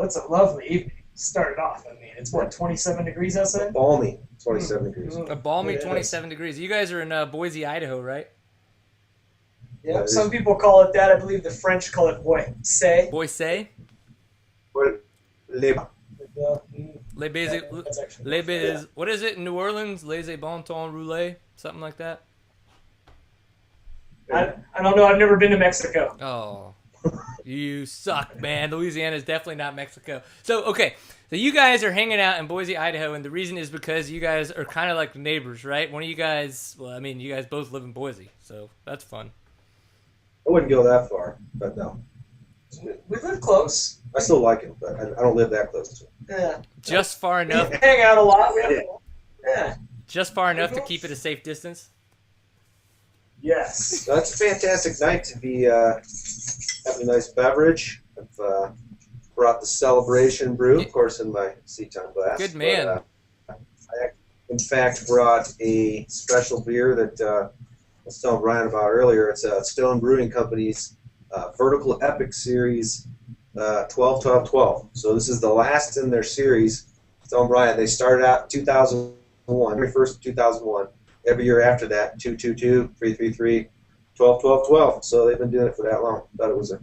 Well, it's a lovely evening. Started off. I mean, it's what, 27 degrees outside? Balmy, 27 degrees. A balmy Yeah, 27 degrees. You guys are in Boise, Idaho, right? Yeah. Some people call it that. I believe the French call it Boise. Boise? What? Les Baises, Les Baises, what is it in New Orleans? Les Bon Temps Roulé? Something like that? I don't know. I've never been to Mexico. Oh, you suck, man. Louisiana is definitely not Mexico. So, okay. So you guys are hanging out in Boise, Idaho, and the reason is because you guys are kind of like neighbors, right? One of you guys, well, I mean, you guys both live in Boise, so that's fun. I wouldn't go that far, but no. We live close. I still like him, but I don't live that close to him. Yeah. Just far enough. We hang out a lot. Yeah. Just far enough to keep it a safe distance. Yes. So that's a fantastic night to be having a nice beverage. I've brought the Celebration brew, of course, in my Seatown glass. Good man. But, I, in fact, brought a special beer that I was telling Brian about earlier. It's Stone Brewing Company's Vertical Epic Series 12-12-12. So this is the last in their series. Telling Brian, they started out in 2001, very first 2001. Every year after that, 2-2-2, 3-3-3, 12-12-12. So they've been doing it for that long. Thought it was a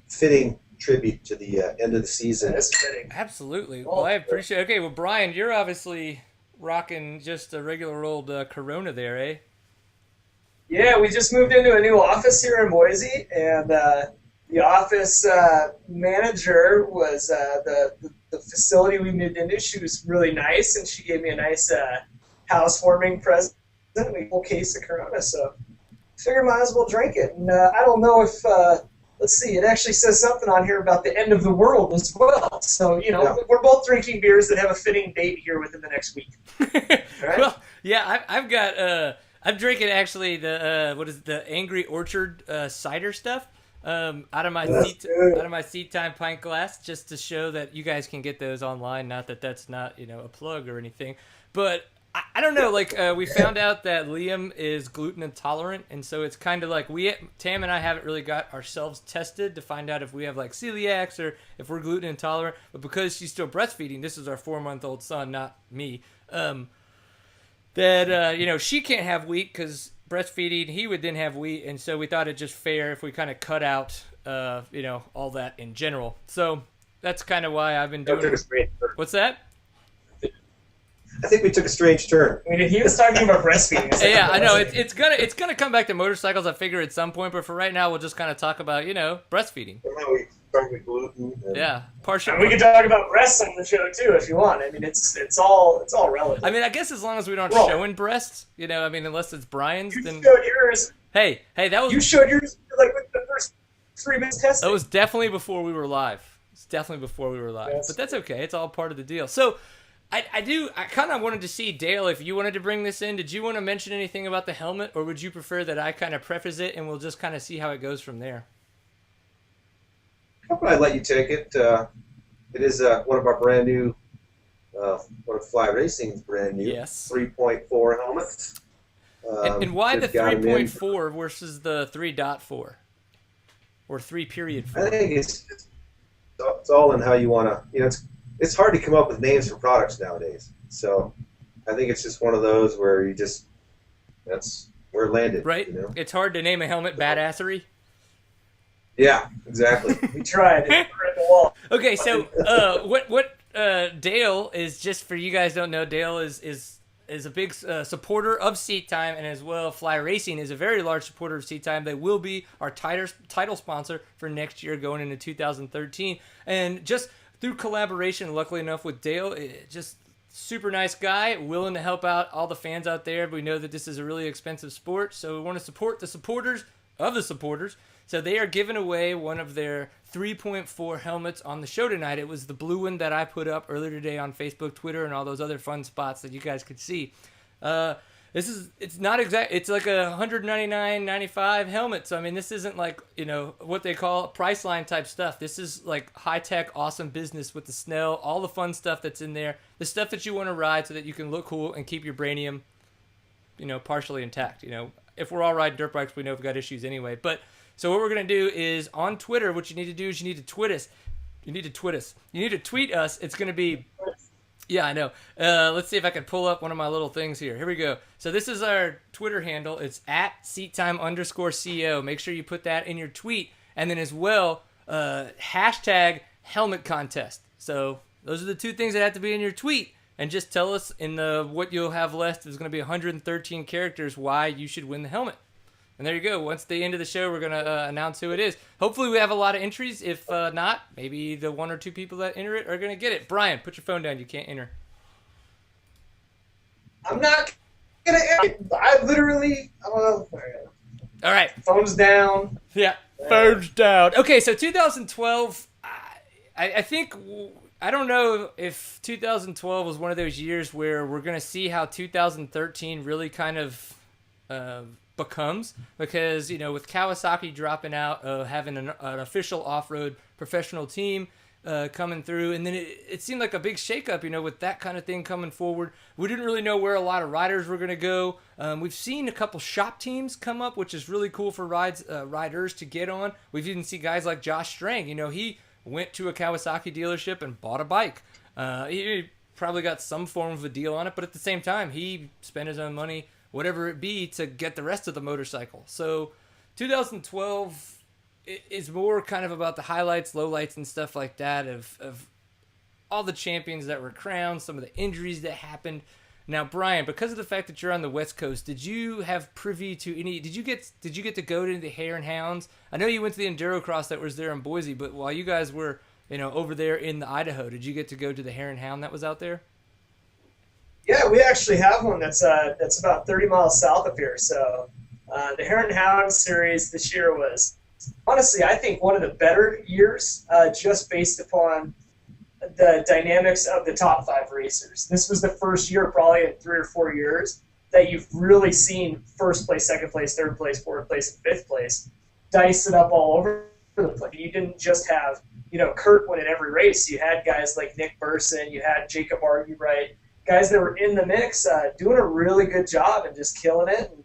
fitting tribute to the end of the season. That's fitting. Absolutely. Well, I appreciate it. Okay, well, Brian, you're obviously rocking just a regular old Corona there, eh? Yeah, we just moved into a new office here in Boise, and the office manager was the facility we moved into. She was really nice, and she gave me a nice housewarming present, a full case of Corona, so I figured might as well drink it. And I don't know if, let's see, it actually says something on here about the end of the world as well. So, you know, we're both drinking beers that have a fitting date here within the next week. Right? Well, yeah, I've got, I'm drinking actually the Angry Orchard cider stuff out of my seat time pint glass, just to show that you guys can get those online. Not that that's not, a plug or anything, but I don't know, like, we found out that Liam is gluten intolerant, and so it's kind of like Tam and I haven't really got ourselves tested to find out if we have, like, celiacs or if we're gluten intolerant, but because she's still breastfeeding, this is our 4-month-old son, not me, that, she can't have wheat because breastfeeding, he would then have wheat, and so we thought it just fair if we kind of cut out, all that in general. So that's kind of why I've been doing it. What's that? I think we took a strange turn. I mean, he was talking about breastfeeding. Yeah, I know. It's gonna come back to motorcycles, I figure, at some point. But for right now, we'll just kind of talk about, breastfeeding. We start with gluten. Yeah, partial. And we can talk about breasts on the show too, if you want. I mean, it's all relative. I mean, I guess as long as we don't showing breasts, unless it's Brian's, you then. Showed yours. Hey, that was. You showed yours like with the first 3 minutes testing. That was definitely before we were live. It's definitely before we were live, but that's okay. It's all part of the deal. So. I kind of wanted to see, Dale, if you wanted to bring this in, did you want to mention anything about the helmet, or would you prefer that I kind of preface it and we'll just kind of see how it goes from there? How about I let you take it? It is one of our brand new, one of Fly Racing's brand new 3.4 helmets. And why the 3.4 versus the 3.4? Or 3.4? I think it's all in how you want to, it's hard to come up with names for products nowadays. So I think it's just one of those where that's where it landed. Right? It's hard to name a helmet badassery. Yeah, exactly. We tried. We're at the wall. Okay, so what Dale is, just for you guys don't know, Dale is a big supporter of Seat Time, and as well, Fly Racing is a very large supporter of Seat Time. They will be our title sponsor for next year going into 2013. And just through collaboration, luckily enough, with Dale, just super nice guy, willing to help out all the fans out there. We know that this is a really expensive sport, so we want to support the supporters of the supporters. So they are giving away one of their 3.4 helmets on the show tonight. It was the blue one that I put up earlier today on Facebook, Twitter, and all those other fun spots that you guys could see. It's not exact. It's like a $199.95 helmet. So I mean, this isn't like what they call Priceline type stuff. This is like high tech, awesome business with the Snell, all the fun stuff that's in there, the stuff that you want to ride so that you can look cool and keep your branium, partially intact. If we're all riding dirt bikes, we know we've got issues anyway. But so what we're gonna do is on Twitter, what you need to do is you need to tweet us. You need to tweet us. You need to tweet us. It's going to be. Yeah, I know. Let's see if I can pull up one of my little things here. Here we go. So this is our Twitter handle. It's @seattime_CO. Make sure you put that in your tweet. And then as well, hashtag helmet contest. So those are the two things that have to be in your tweet. And just tell us in what you'll have left is going to be 113 characters why you should win the helmet. And there you go. Once the end of the show, we're going to announce who it is. Hopefully we have a lot of entries. If not, maybe the one or two people that enter it are going to get it. Brian, put your phone down. You can't enter. I'm not going to enter. I literally... All right. Phone's down. Yeah, phone's down. Okay, so 2012, I think... I don't know if 2012 was one of those years where we're going to see how 2013 really kind of... becomes, because with Kawasaki dropping out, having an official off-road professional team coming through, and then it seemed like a big shakeup, with that kind of thing coming forward. We didn't really know where a lot of riders were going to go. We've seen a couple shop teams come up, which is really cool for riders to get on. We've even seen guys like Josh Strang. He went to a Kawasaki dealership and bought a bike. He probably got some form of a deal on it, but at the same time, he spent his own money, whatever it be, to get the rest of the motorcycle. So 2012 is more kind of about the highlights, lowlights, and stuff like that of all the champions that were crowned, some of the injuries that happened. Now, Brian, because of the fact that you're on the West Coast, did you have privy to any? Did you get to go to the Hare and Hounds? I know you went to the Enduro Cross that was there in Boise, but while you guys were over there in the Idaho, did you get to go to the Hare and Hound that was out there? Yeah, we actually have one that's about 30 miles south of here. So the Hare and Hound series this year was, honestly, I think one of the better years, just based upon the dynamics of the top 5 racers. This was the first year, probably in 3 or 4 years, that you've really seen first place, second place, third place, fourth place, and fifth place dice it up all over the place. You didn't just have Kurt win in every race. You had guys like Nick Burson, you had Jacob Argybright, guys that were in the mix, doing a really good job and just killing it, and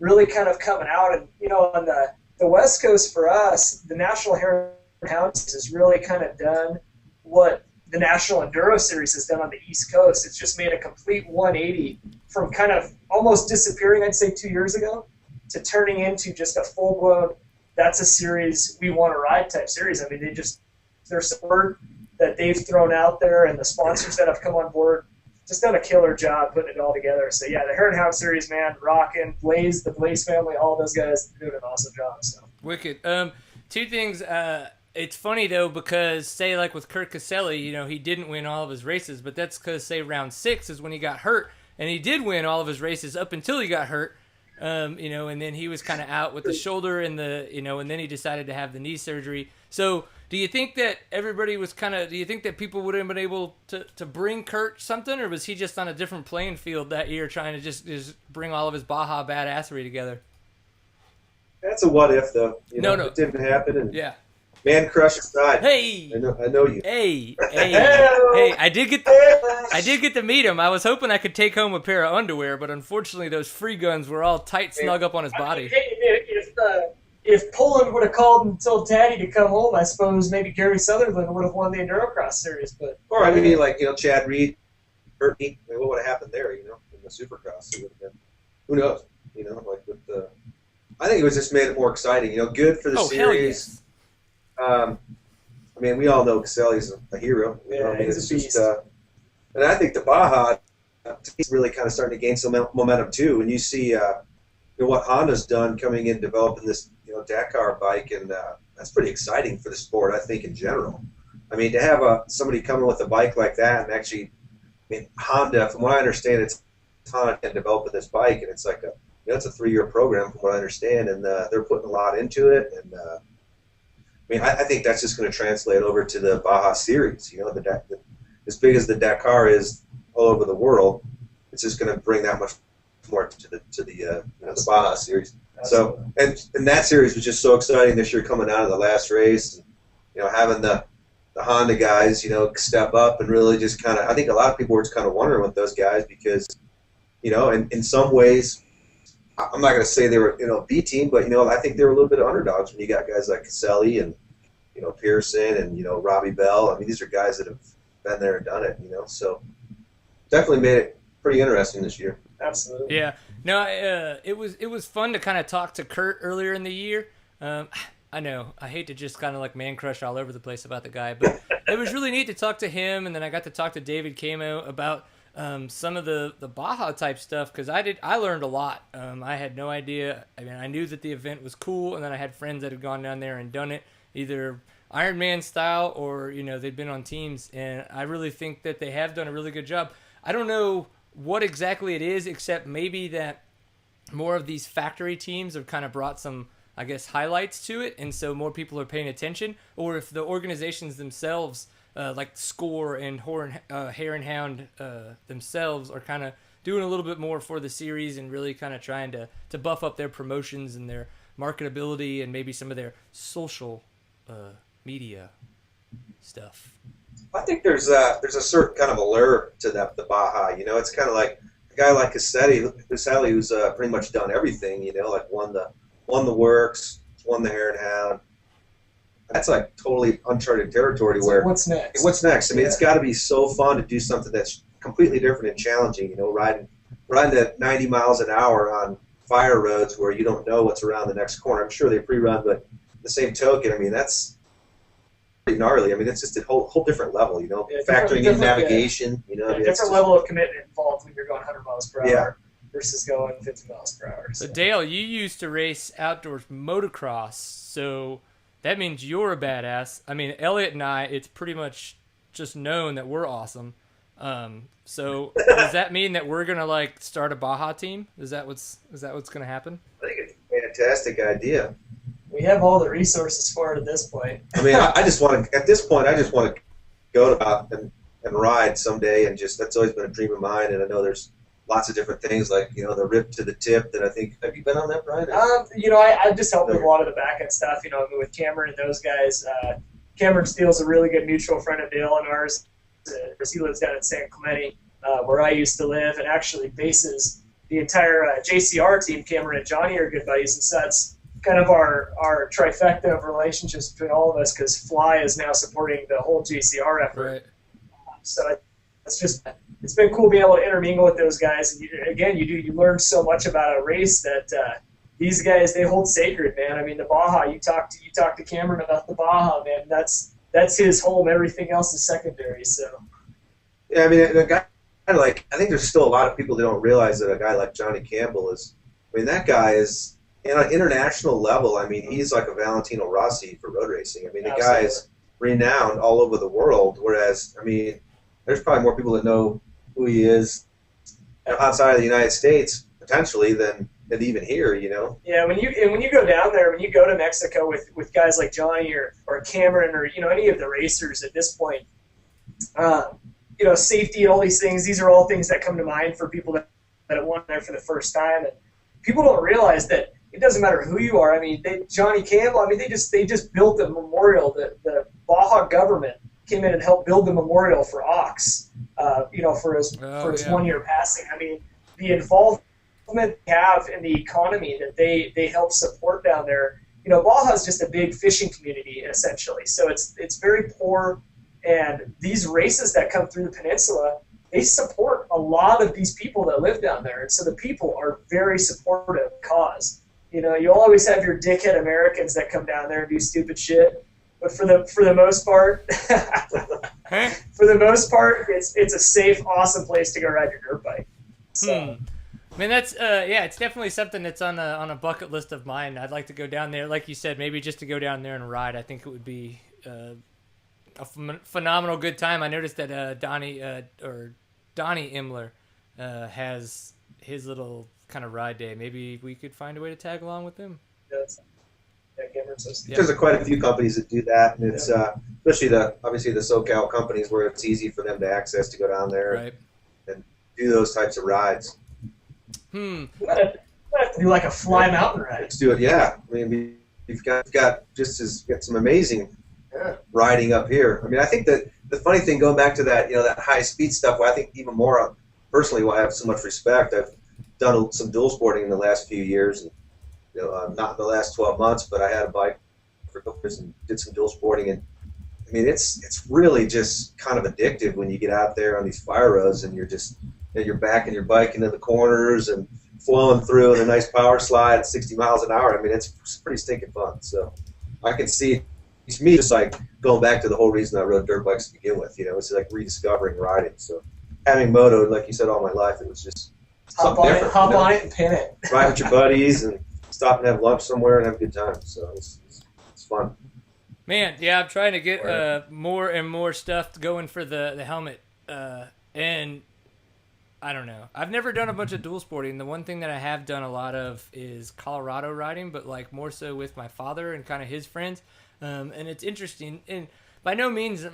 really kind of coming out. And on the West Coast for us, the National Hare and Hound has really kind of done what the National Enduro Series has done on the East Coast. It's just made a complete 180 from kind of almost disappearing, I'd say 2 years ago, to turning into just a full-blown, that's a series we want to ride type series. I mean, their support that they've thrown out there and the sponsors that have come on board, just done a killer job putting it all together. So yeah, the Hare and Hound series, man, rocking. Blaze, the Blaze family, all those guys doing an awesome job. So wicked. Two things. It's funny though, because say like with Kurt Caselli, he didn't win all of his races, but that's because say round 6 is when he got hurt, and he did win all of his races up until he got hurt. And then he was kind of out with the shoulder and and then he decided to have the knee surgery. So do you think that everybody was do you think that people would have been able to bring Kurt something, or was he just on a different playing field that year trying to just bring all of his Baja badassery together? That's a what if, though. No. It didn't happen. And yeah. Man crush aside. Hey, I know you. Hey, I did get to meet him. I was hoping I could take home a pair of underwear, but unfortunately those free guns were all tight, snug up on his body. If Poland would have called and told Taddy to come home, I suppose maybe Gary Sutherland would have won the Endurocross series. But or I mean, like Chad Reed, hurt me. I mean, what would have happened there? In the Supercross, it would have been. Who knows? Like with the. I think it was just made it more exciting. Good for the series. Yes. I mean, we all know Caselli's a hero. Yeah, he's a beast. And I think the Baja is really kind of starting to gain some momentum too. And you see what Honda's done coming in developing this Dakar bike, and that's pretty exciting for the sport, I think, in general. I mean, to have somebody coming with a bike like that, and actually, I mean, Honda, from what I understand, it's Honda developing this bike, and it's like it's a 3-year program from what I understand, and they're putting a lot into it, and I mean, I think that's just going to translate over to the Baja Series. As big as the Dakar is all over the world, it's just going to bring that much more to the Baja Series. So, and that series was just so exciting this year, coming out of the last race, and, having the Honda guys, step up and really just kind of. I think a lot of people were just kind of wondering with those guys because, in some ways, I'm not going to say they were a B team, but I think they were a little bit of underdogs when you got guys like Caselli and Pearson and Robbie Bell. I mean, these are guys that have been there and done it. So definitely made it pretty interesting this year. Absolutely. Yeah. No, it was fun to kind of talk to Kurt earlier in the year. I know I hate to just kind of like man crush all over the place about the guy, but it was really neat to talk to him, and then I got to talk to David Camo about some of the Baja type stuff, because I learned a lot. I had no idea. I mean, I knew that the event was cool, and then I had friends that had gone down there and done it either Ironman style or they'd been on teams, and I really think that they have done a really good job. I don't know what exactly it is, except maybe that more of these factory teams have kind of brought some, I guess, highlights to it, and so more people are paying attention, or if the organizations themselves, like Score and Hare and Hound themselves, are kind of doing a little bit more for the series and really kind of trying to buff up their promotions and their marketability and maybe some of their social media stuff. I think there's a certain kind of allure to the Baja. It's kind of like a guy like Caselli, who's pretty much done everything. Like won the Works, won the Hare and Hound. That's like totally uncharted territory. So where what's next? What's next? I mean, It's got to be so fun to do something that's completely different and challenging. Riding at 90 miles an hour on fire roads where you don't know what's around the next corner. I'm sure they pre-run, but the same token, I mean, that's pretty gnarly. I mean, it's just a whole different level, factoring in navigation, different level of commitment involved when you're going 100 miles per hour versus going 50 miles per hour. So Dale, you used to race outdoors motocross, so that means you're a badass. I mean, Elliott and I, it's pretty much just known that we're awesome. So does that mean that we're gonna like start a Baja team? Is that what's gonna happen? I think it's a fantastic idea. We have all the resources for it at this point. I mean, I just want to go out and ride someday, and that's always been a dream of mine. And I know there's lots of different things like the rip to the tip that I think. Have you been on that, Brian? I just helped with a lot of the back end stuff. With Cameron and those guys. Cameron Steele's a really good mutual friend of Dale and ours. He lives down in San Clemente, where I used to live, and actually bases the entire JCR team. Cameron and Johnny are good buddies, and so that's kind of our trifecta of relationships between all of us, because Fly is now supporting the whole JCR effort. Right. So it's been cool being able to intermingle with those guys. And you learn so much about a race that these guys, they hold sacred, man. I mean, the Baja, you talk to Cameron about the Baja, man. That's his home. Everything else is secondary. So yeah, I mean, a guy like, I think there's still a lot of people that don't realize that a guy like Johnny Campbell is. I mean, that guy is. And on an international level, I mean, he's like a Valentino Rossi for road racing. I mean, the guy is renowned all over the world, whereas, I mean, there's probably more people that know who he is outside of the United States, potentially, than even here, Yeah, when you go down there, when you go to Mexico with guys like Johnny or Cameron or, any of the racers at this point, safety and all these things, these are all things that come to mind for people that have won there for the first time. And people don't realize that it doesn't matter who you are. I mean, Johnny Campbell, I mean, they just built a memorial. The Baja government came in and helped build the memorial for Ox, for his 1 year passing. I mean, the involvement they have in the economy that they help support down there. Baja is just a big fishing community, essentially. So it's very poor, and these races that come through the peninsula, they support a lot of these people that live down there. And so the people are very supportive of the cause. You'll always have your dickhead Americans that come down there and do stupid shit. But for the most part, it's a safe, awesome place to go ride your dirt bike. So. I mean, that's it's definitely something that's on a bucket list of mine. I'd like to go down there, like you said, maybe just to go down there and ride. I think it would be a phenomenal good time. I noticed that Donnie Imler has his little kind of ride day. Maybe we could find a way to tag along with him. There's quite a few companies that do that, and it's especially obviously the SoCal companies where it's easy for them to access to go down there and do those types of rides. We have to do like a fly mountain ride. Let's do it. Yeah, I mean we've got some amazing riding up here. I mean, I think that the funny thing, going back to that that high speed stuff, I think even more personally why I have so much respect. I've done some dual sporting in the last few years, and not in the last 12 months, but I had a bike and did some dual sporting, and I mean it's really just kind of addictive when you get out there on these fire roads and you're just you're backing your bike into the corners and flowing through in a nice power slide at 60 miles an hour. I mean, it's pretty stinking fun. So I can see, to me, just like going back to the whole reason I rode dirt bikes to begin with. It's like rediscovering riding. So having motoed, like you said, all my life, it was just hop on it and pin it. Ride with your buddies and stop and have lunch somewhere and have a good time. So it's fun. Man, yeah, I'm trying to get more and more stuff going for the helmet, and I don't know. I've never done a bunch of dual sporting. The one thing that I have done a lot of is Colorado riding, but like more so with my father and kind of his friends. And it's interesting. And by no means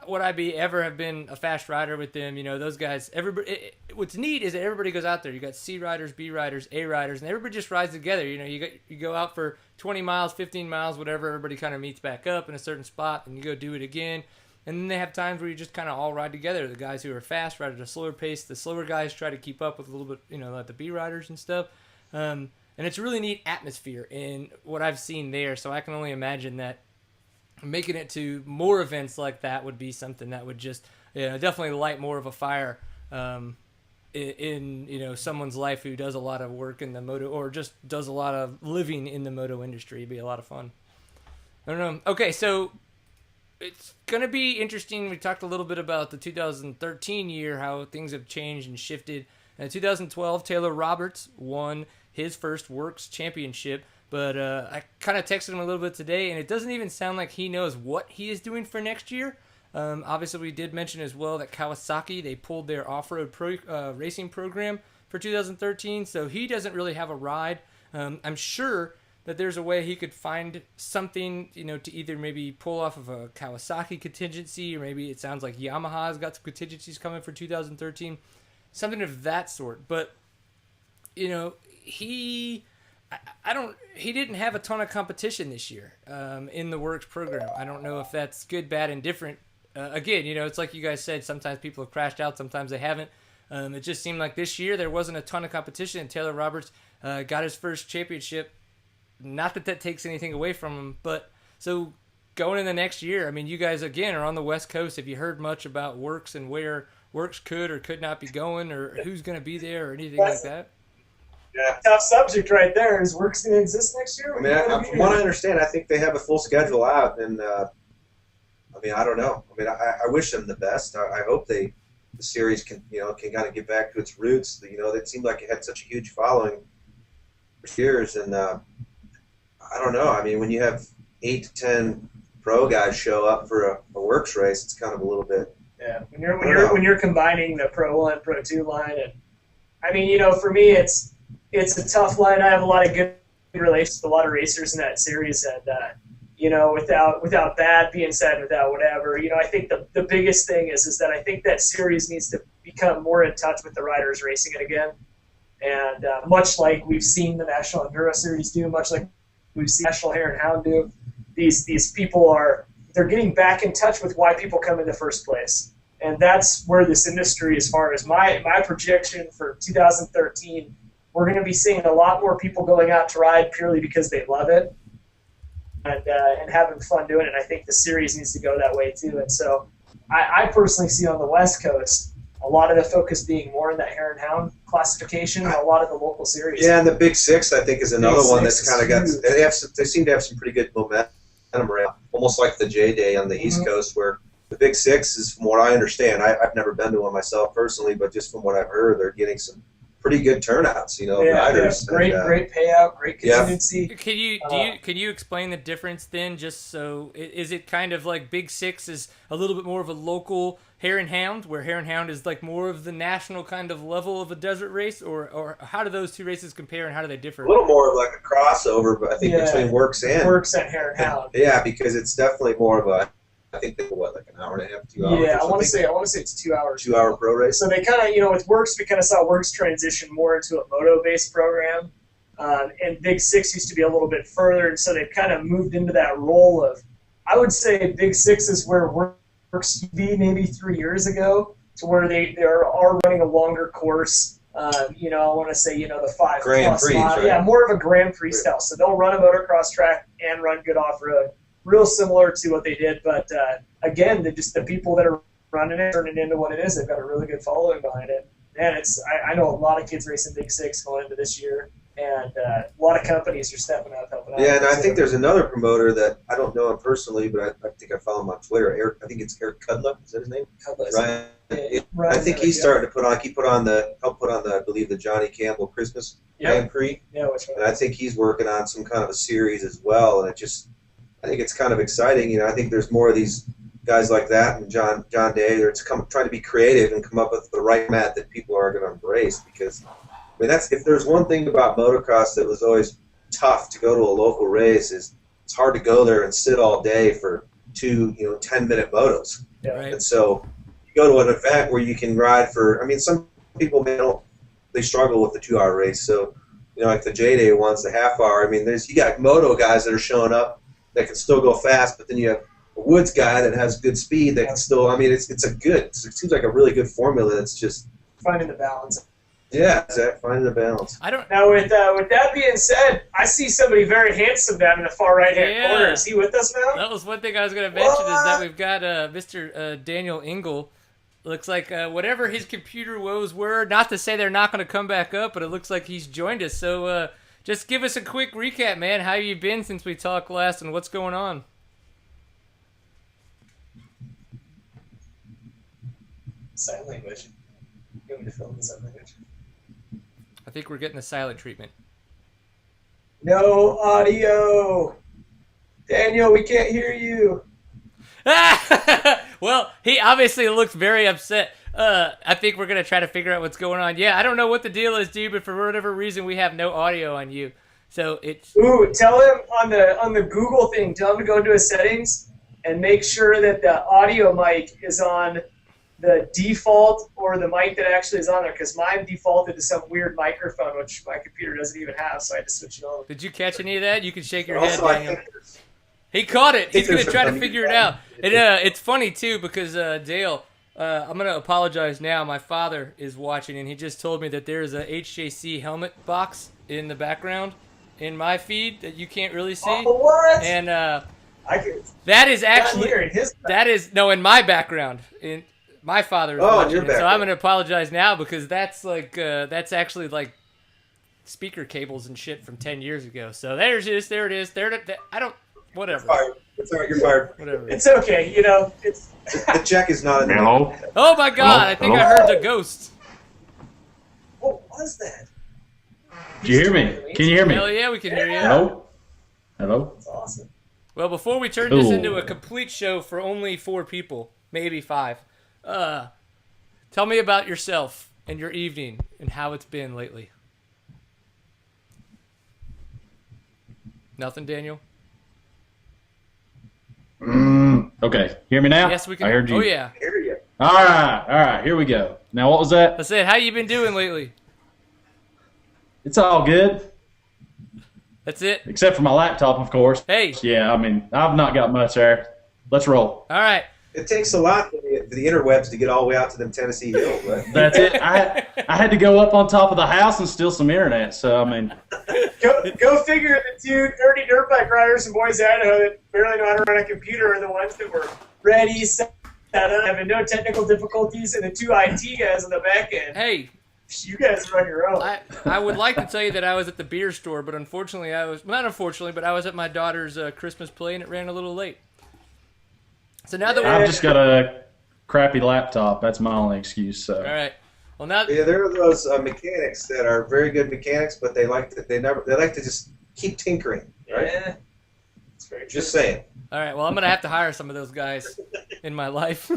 would I ever have been a fast rider with them. Those guys. Everybody. What's neat is that everybody goes out there. You got C riders, B riders, A riders, and everybody just rides together. You go out for 20 miles, 15 miles, whatever. Everybody kind of meets back up in a certain spot, and you go do it again. And then they have times where you just kind of all ride together. The guys who are fast ride at a slower pace. The slower guys try to keep up with a little bit, like the B riders and stuff. And it's a really neat atmosphere in what I've seen there. So I can only imagine that making it to more events like that would be something that would just, definitely light more of a fire in someone's life who does a lot of work in the moto or just does a lot of living in the moto industry. It'd be a lot of fun. I don't know. Okay, so it's going to be interesting. We talked a little bit about the 2013 year, how things have changed and shifted. In 2012, Taylor Roberts won his first Works Championship, but I kind of texted him a little bit today, and it doesn't even sound like he knows what he is doing for next year. Obviously, we did mention as well that Kawasaki, they pulled their off-road racing program for 2013, so he doesn't really have a ride. I'm sure that there's a way he could find something, to either maybe pull off of a Kawasaki contingency, or maybe it sounds like Yamaha's got some contingencies coming for 2013, something of that sort. But, he didn't have a ton of competition this year in the Works program. I don't know if that's good, bad, and different. Again, it's like you guys said, sometimes people have crashed out, sometimes they haven't. It just seemed like this year there wasn't a ton of competition, and Taylor Roberts got his first championship. Not that takes anything away from him, but so going in the next year, I mean, you guys, again, are on the West Coast. Have you heard much about Works and where Works could or could not be going, or who's going to be there or anything like that? Yeah, tough subject right there. Is Works going to exist next year? From what I understand, I think they have a full schedule out, and I don't know. I wish them the best. I hope the series can kind of get back to its roots. It seemed like it had such a huge following for years, and I don't know. When you have 8 to 10 pro guys show up for a Works race, it's kind of a little bit. Yeah, when you're combining the Pro 1, Pro 2 line, and for me, it's a tough line. I have a lot of good relations with a lot of racers in that series, and without that being said, without whatever, I think the biggest thing is that I think that series needs to become more in touch with the riders racing it again, and much like we've seen the National Enduro Series do, much like we've seen National Hare and Hound do, these people they're getting back in touch with why people come in the first place. And that's where this industry, as far as my projection for 2013, we're going to be seeing a lot more people going out to ride purely because they love it and having fun doing it. And I think the series needs to go that way too. And so I personally see on the West Coast a lot of the focus being more in that Hare and Hound classification and a lot of the local series. Yeah, and the Big Six, I think, is another one that's kind of got. They seem to have some pretty good momentum around, almost like the J Day on the East Coast, where the Big Six is, from what I understand, I've never been to one myself personally, but just from what I've heard, they're getting some pretty good turnouts. Riders. Great payout, great contingency. Yeah. Can you explain the difference then? Just so, is it kind of like Big Six is a little bit more of a local Hare and Hound, where Hare and Hound is like more of the national kind of level of a desert race, or how do those two races compare and how do they differ? A little more of like a crossover, but I think between Works and Hare and Hound. Yeah, because it's definitely more of a. I think they go like an hour and a half, 2 hours. Yeah, I want to say it's 2 hours. 2 hour pro race. So they kind of, with Works, we kind of saw Works transition more into a moto-based program, and Big Six used to be a little bit further, and so they've kind of moved into that role of, I would say Big Six is where Works used to be maybe 3 years ago, to where they are running a longer course. I want to say the 5 Grand Prix, right? Yeah, more of a Grand Prix style. So they'll run a motocross track and run good off road. real similar to what they did. But again, the people that are running it, turning it into what it is. They've got a really good following behind it. And I know a lot of kids racing Big Six going into this year, and a lot of companies are stepping up, helping out. Yeah, and I think there's another promoter that I don't know him personally, but I think I follow him on Twitter. Eric, I think it's Eric Kudla. Is that his name? Kudla. Ryan. I think he's starting to put on. He helped put on I believe the Johnny Campbell Christmas Grand Prix. Yeah, which one? And I think he's working on some kind of a series as well. And I think it's kind of exciting. I think there's more of these guys like that, and John Day, trying to be creative and come up with the right mat that people are going to embrace. Because if there's one thing about motocross that was always tough to go to a local race, is it's hard to go there and sit all day for 2 10-minute motos. Yeah. Right. And so you go to an event where you can ride for. Some people they struggle with the 2-hour race. So like the J-Day ones, the half-hour. You got moto guys that are showing up that can still go fast, but then you have a woods guy that has good speed that can still. It seems like a really good formula. That's just finding the balance. Yeah, exactly. Finding the balance. Now with that being said, I see somebody very handsome down in the far right hand corner. Is he with us now? That was one thing I was going to mention is that we've got Mr. Daniel Engle. Looks like whatever his computer woes were, not to say they're not going to come back up, but it looks like he's joined us. So just give us a quick recap, man. How you been since we talked last, and what's going on? Sign language. You want me to film the sign language? I think we're getting the silent treatment. No audio. Daniel, we can't hear you. Well, he obviously looks very upset. I think we're going to try to figure out what's going on. Yeah, I don't know what the deal is, dude, but for whatever reason, we have no audio on you. So it's... Ooh, tell him on the Google thing, tell him to go into his settings and make sure that the audio mic is on the default or the mic that actually is on there, because mine defaulted to some weird microphone, which my computer doesn't even have, so I had to switch it over. Did you catch any of that? You can shake your head, Daniel. He caught it. He's going to try to figure it out. It's funny, too, because Dale, I'm going to apologize now. My father is watching, and he just told me that there's a HJC helmet box in the background in my feed that you can't really see. Oh, what? And that is actually... in my background. My father is watching it, so I'm going to apologize now because that's that's actually like speaker cables and shit from 10 years ago. So there it is. Whatever. It's all right, you're fired. Whatever. It's okay, it's... The check is not in the Hello? Oh my God, I think I heard the ghost. What was that? Did you hear me? Can you hear me? Hell yeah, we can hear you. Hello? Hello? That's awesome. Well, before we turn this into a complete show for only 4 people, maybe 5, tell me about yourself and your evening and how it's been lately. Nothing, Daniel? Okay. Hear me now? Yes, we can. I heard you. Oh, yeah. I hear you. All right. Here we go. Now, what was that? I said, how you been doing lately? It's all good. That's it? Except for my laptop, of course. Hey. Yeah, I've not got much there. Let's roll. All right. It takes a lot for the interwebs to get all the way out to them Tennessee hills, right? That's it. I had to go up on top of the house and steal some internet, so, Go figure the 2 dirty dirt bike riders from Boise, Idaho that barely know how to run a computer are the ones that were ready, set up, having no technical difficulties, and the 2 IT guys on the back end. Hey. You guys are on your own. I would like to tell you that I was at the beer store, but unfortunately I was at my daughter's Christmas play, and it ran a little late. So now that I've just got a crappy laptop. That's my only excuse. So. All right. Well, now there are those mechanics that are very good mechanics, but they like to just keep tinkering. Right? Yeah. It's very true. Just saying. All right. Well, I'm gonna have to hire some of those guys in my life.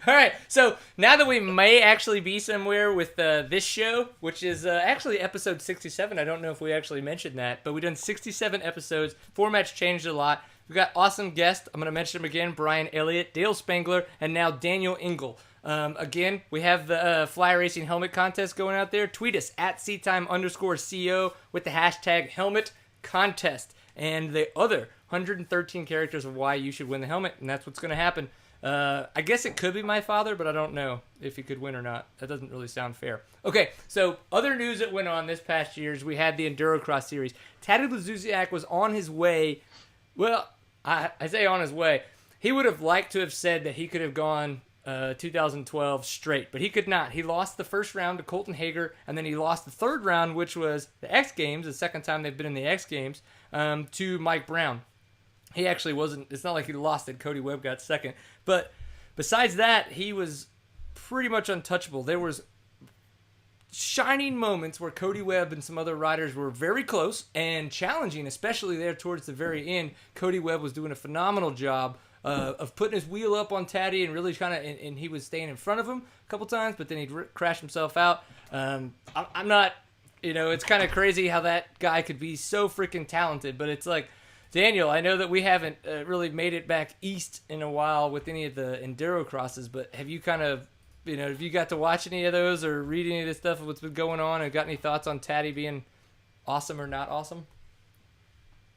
All right. So now that we may actually be somewhere with this show, which is actually episode 67. I don't know if we actually mentioned that, but we've done 67 episodes. Format's changed a lot. We've got awesome guests. I'm going to mention them again. Brian Elliott, Dale Spangler, and now Daniel Engle. Again, we have the Fly Racing Helmet Contest going out there. Tweet us at @CTime_CO with the hashtag Helmet Contest. And the other 113 characters of why you should win the helmet, and that's what's going to happen. I guess it could be my father, but I don't know if he could win or not. That doesn't really sound fair. Okay, so other news that went on this past year is we had the Endurocross Series. Taddy Lazuziak was on his way... Well, I say on his way. He would have liked to have said that he could have gone 2012 straight, but he could not. He lost the first round to Colton Hager, and then he lost the third round, which was the X Games, the second time they've been in the X Games, to Mike Brown. He actually wasn't. It's not like he lost it. Cody Webb got second, but besides that, he was pretty much untouchable. There was shining moments where Cody Webb and some other riders were very close and challenging, especially there towards the very end. Cody Webb was doing a phenomenal job of putting his wheel up on Taddy and really kind of, and he was staying in front of him a couple times, but then he'd crash himself out. I'm not, it's kind of crazy how that guy could be so freaking talented, but it's like, Daniel, I know that we haven't really made it back east in a while with any of the enduro crosses, but have you kind of, have you got to watch any of those or read any of this stuff, what's been going on, and got any thoughts on Taddy being awesome or not awesome?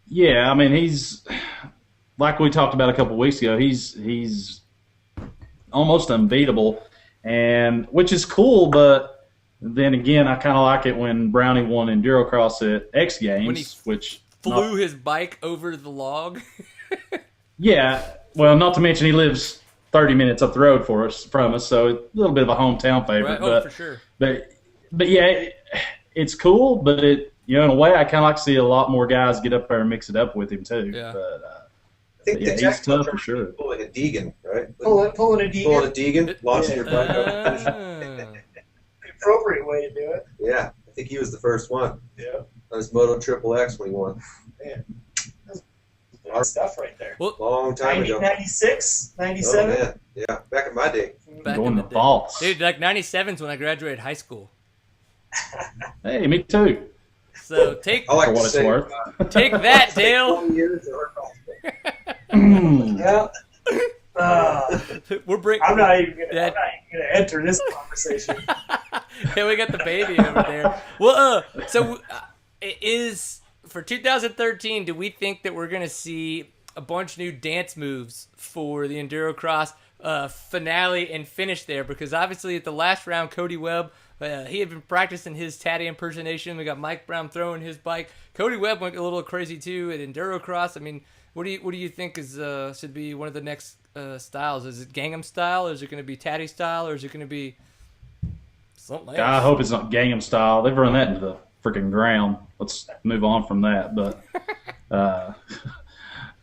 Yeah, I mean, he's, like we talked about a couple weeks ago, he's almost unbeatable, and which is cool, but then again, I kind of like it when Brownie won enduro cross at X Games, which flew his bike over the log. Yeah, well, not to mention he lives 30 minutes up the road from us, so a little bit of a hometown favorite. Right. Oh, for sure. But yeah, it's cool, but in a way, I kind of like to see a lot more guys get up there and mix it up with him too. Yeah. But, I think yeah, he's tough for sure. Pulling a Deegan, right? Pulling a Deegan. Pulling a Deegan, launching your bike up. The appropriate way to do it. Yeah, I think he was the first one. Yeah. On his Moto Triple X when he won. Man. Good stuff right there. Well, Long time ago. 96, Oh, 97. man. Yeah, back in my day. back Going in the to day. vaults. Dude, like 97's when I graduated high school. Hey, me too. So take I like For to what it's say, worth. take that, Dale. 20 years of our Yeah. We're bringing. I'm not even gonna enter this conversation. Yeah, we got the baby over there. Well, is for 2013. Do we think that we're gonna see a bunch of new dance moves for the Enduro Cross finale and finish there? Because obviously at the last round, Cody Webb, he had been practicing his Taddy impersonation. We got Mike Brown throwing his bike. Cody Webb went a little crazy too at Enduro Cross. I mean, what do you think is should be one of the next styles? Is it Gangnam style, or is it going to be Taddy style, or is it going to be something else? I hope it's not Gangnam style. They've run that into the freaking ground. Let's move on from that. But I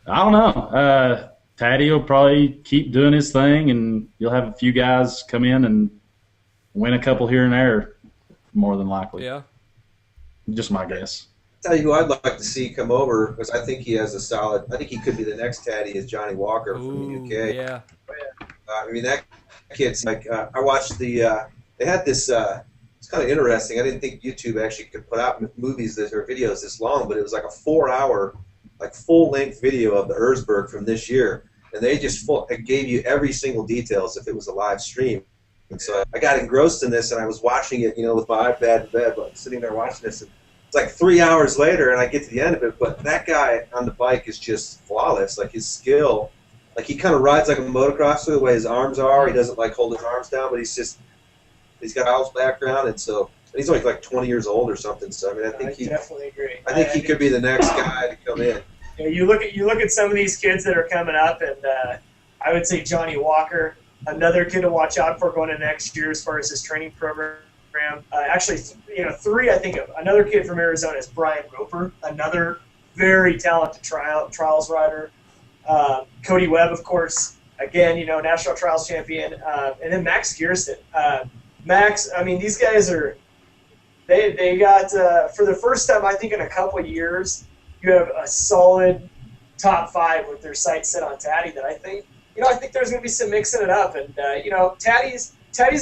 don't know. Taddy will probably keep doing his thing, and you'll have a few guys come in and win a couple here and there, more than likely. Yeah. Just my guess. Tell you who I'd like to see come over, because I think he has a solid. I think he could be the next Taddy, is Johnny Walker from the UK. Yeah. I mean, that kid's like, I watched they had this, it's kind of interesting. I didn't think YouTube actually could put out movies that or videos this long, but it was like a 4-hour, like full-length video of the Erzberg from this year. And they just it gave you every single detail as if it was a live stream. And so I got engrossed in this, and I was watching it, with my iPad in bed, but sitting there watching this. And it's like 3 hours later, and I get to the end of it, but that guy on the bike is just flawless. Like, his skill, like, he kind of rides like a motocrosser the way his arms are. He doesn't, like, hold his arms down, but he's got Al's background, and he's only like 20 years old or something. So, I mean, I definitely agree. I think he could be the next guy to come in. Yeah, you look at some of these kids that are coming up, and I would say Johnny Walker, another kid to watch out for going into next year as far as his training program. Actually, three I think of. Another kid from Arizona is Brian Roper, another very talented trials rider. Cody Webb, of course, again, national trials champion, and then Max Gearson. Max, I mean, these guys are they got for the first time I think in a couple of years, you have a solid top 5 with their sights set on Taddy. That I think there's going to be some mixing it up, and Taddy's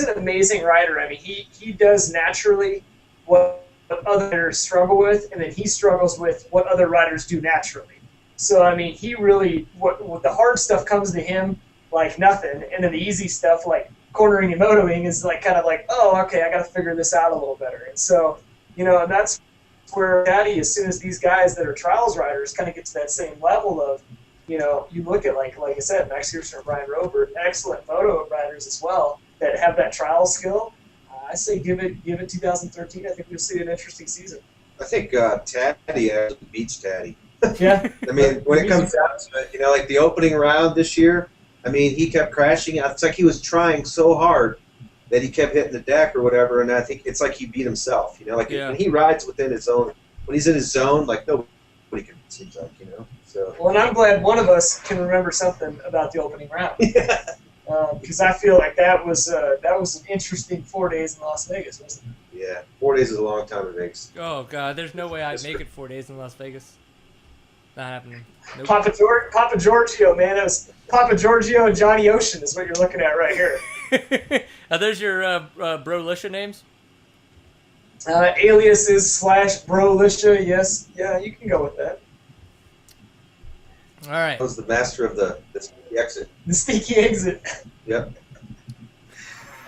an amazing rider. I mean, he does naturally what others struggle with, and then he struggles with what other riders do naturally. So, I mean, he really, what the hard stuff comes to him like nothing, and then the easy stuff like cornering and motoing is like kind of like, oh, okay, I got to figure this out a little better. And so, and that's where Taddy, as soon as these guys that are trials riders kind of get to that same level of, you look at like I said, Max Gearson and Brian Roper, excellent photo riders as well that have that trial skill. I say give it 2013. I think we'll see an interesting season. I think Taddy actually beats Taddy. Yeah. I mean, when it comes down to it, like the opening round this year, I mean, he kept crashing. It's like he was trying so hard that he kept hitting the deck or whatever, and I think it's like he beat himself. Like when he rides within his own, when he's in his zone, like nobody can, it seems like, So. Well, and I'm glad one of us can remember something about the opening round. Yeah. Because I feel like that was an interesting 4 days in Las Vegas, wasn't it? Yeah, 4 days is a long time in Vegas. Oh God, there's no way I'd make it 4 days in Las Vegas. Not happening. Nope. Papa Giorgio, man, it was Papa Giorgio and Johnny Ocean is what you're looking at right here. Are those your Brolisha names? Aliases / Brolisha, yes. Yeah, you can go with that. All right. I was the master of the sneaky exit. The sneaky exit. Yep.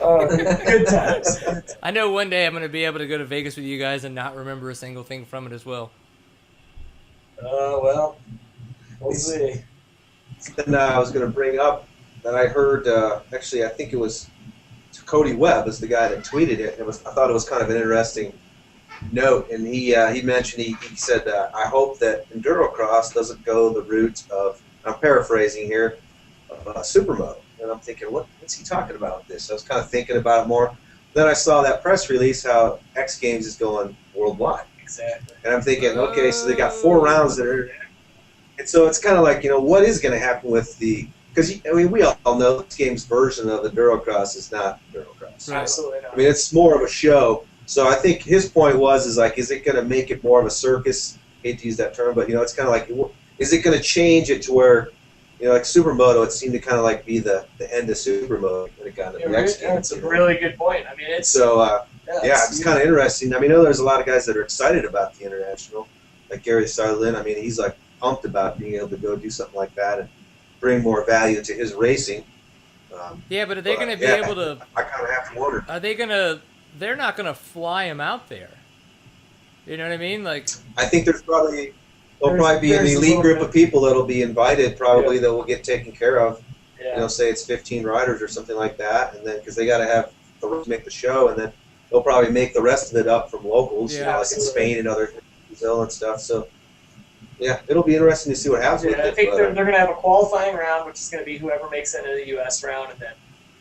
Oh, good times. I know one day I'm going to be able to go to Vegas with you guys and not remember a single thing from it as well. Well, we'll see. Then I was going to bring up that I heard, actually, I think it was Cody Webb is the guy that tweeted it. I thought it was kind of an interesting note, and he mentioned, he said, I hope that Endurocross doesn't go the route of, I'm paraphrasing here, of supermoto. And I'm thinking, what's he talking about with this? I was kind of thinking about it more. Then I saw that press release how X Games is going worldwide. Exactly. And I'm thinking, okay, so they got 4 rounds that are, and so it's kind of like, what is going to happen with because I mean, we all know X Games version of Endurocross is not Endurocross. Right. Absolutely not. I mean, it's more of a show. So I think his point is it going to make it more of a circus? I hate to use that term, but it's kind of like, is it going to change it to where, like Supermoto, it seemed to kind of like be the end of Supermoto when it got into the X Games. That's a really good point. I mean, it's so. It's kind of interesting. I mean, I know there's a lot of guys that are excited about the international, like Gary Sutherland. I mean, he's like pumped about being able to go do something like that and bring more value to his racing. Yeah, but are they going to be able to? I kind of have to wonder. Are they going to? They're not going to fly him out there. You know what I mean? Like, I think there'll probably be an elite group of people that'll be invited, probably that will get taken care of. Yeah. Say it's 15 riders or something like that, and then because they got to have to make the show, and then they'll probably make the rest of it up from locals, Yeah, like in Spain and other Brazil and stuff. So, yeah, it'll be interesting to see what happens with it. I think they're going to have a qualifying round, which is going to be whoever makes it into the U.S. round, and then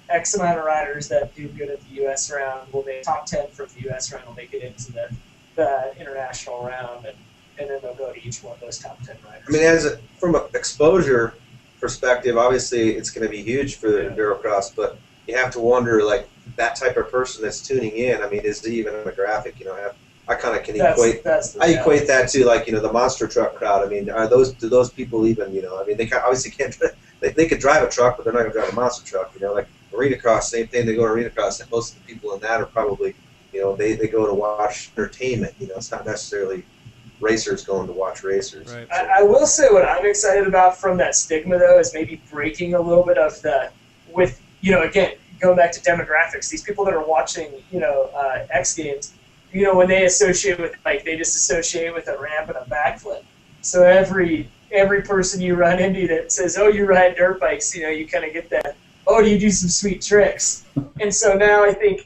X amount of riders that do good at the U.S. round will make top 10 from the U.S. round will make it into the international round, and then they'll go to each one of those top 10 riders. I mean, from an exposure perspective, obviously it's going to be huge for the Endurocross, but you have to wonder, like, that type of person that's tuning in, I mean, is it even a demographic? I kind of can equate that to, like, the monster truck crowd. I mean, do those people even, I mean, they obviously can't, they could drive a truck, but they're not going to drive a monster truck, like arena cross, same thing, they go to arena cross, and most of the people in that are probably, they go to watch entertainment, it's not necessarily racers going to watch racers. Right. I will say what I'm excited about from that stigma, though, is maybe breaking a little bit of again, going back to demographics, these people that are watching, X Games, when they associate with, like, they just associate with a ramp and a backflip. So every person you run into that says, oh, you ride dirt bikes, you kind of get that, oh, do you do some sweet tricks? And so now I think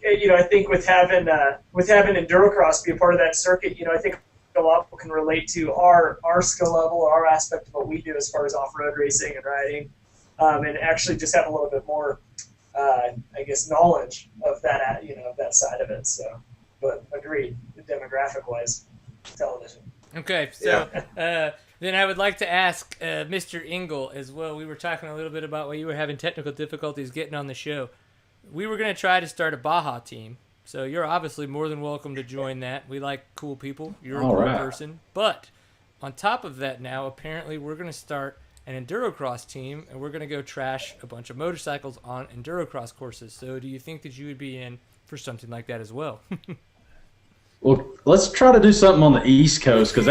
with having Endurocross be a part of that circuit, I think a lot of people can relate to our skill level, our aspect of what we do as far as off-road racing and riding, and actually just have a little bit more, I guess, knowledge of that, of that side of it. So, but agreed, demographic-wise, television. Okay, so then I would like to ask Mr. Engle as well. We were talking a little bit about why you were having technical difficulties getting on the show. We were going to try to start a Baja team, so you're obviously more than welcome to join that. We like cool people. You're a cool person. But on top of that now, apparently we're going to start an Endurocross team, and we're going to go trash a bunch of motorcycles on Endurocross courses. So do you think that you would be in for something like that as well? Well, let's try to do something on the East Coast, because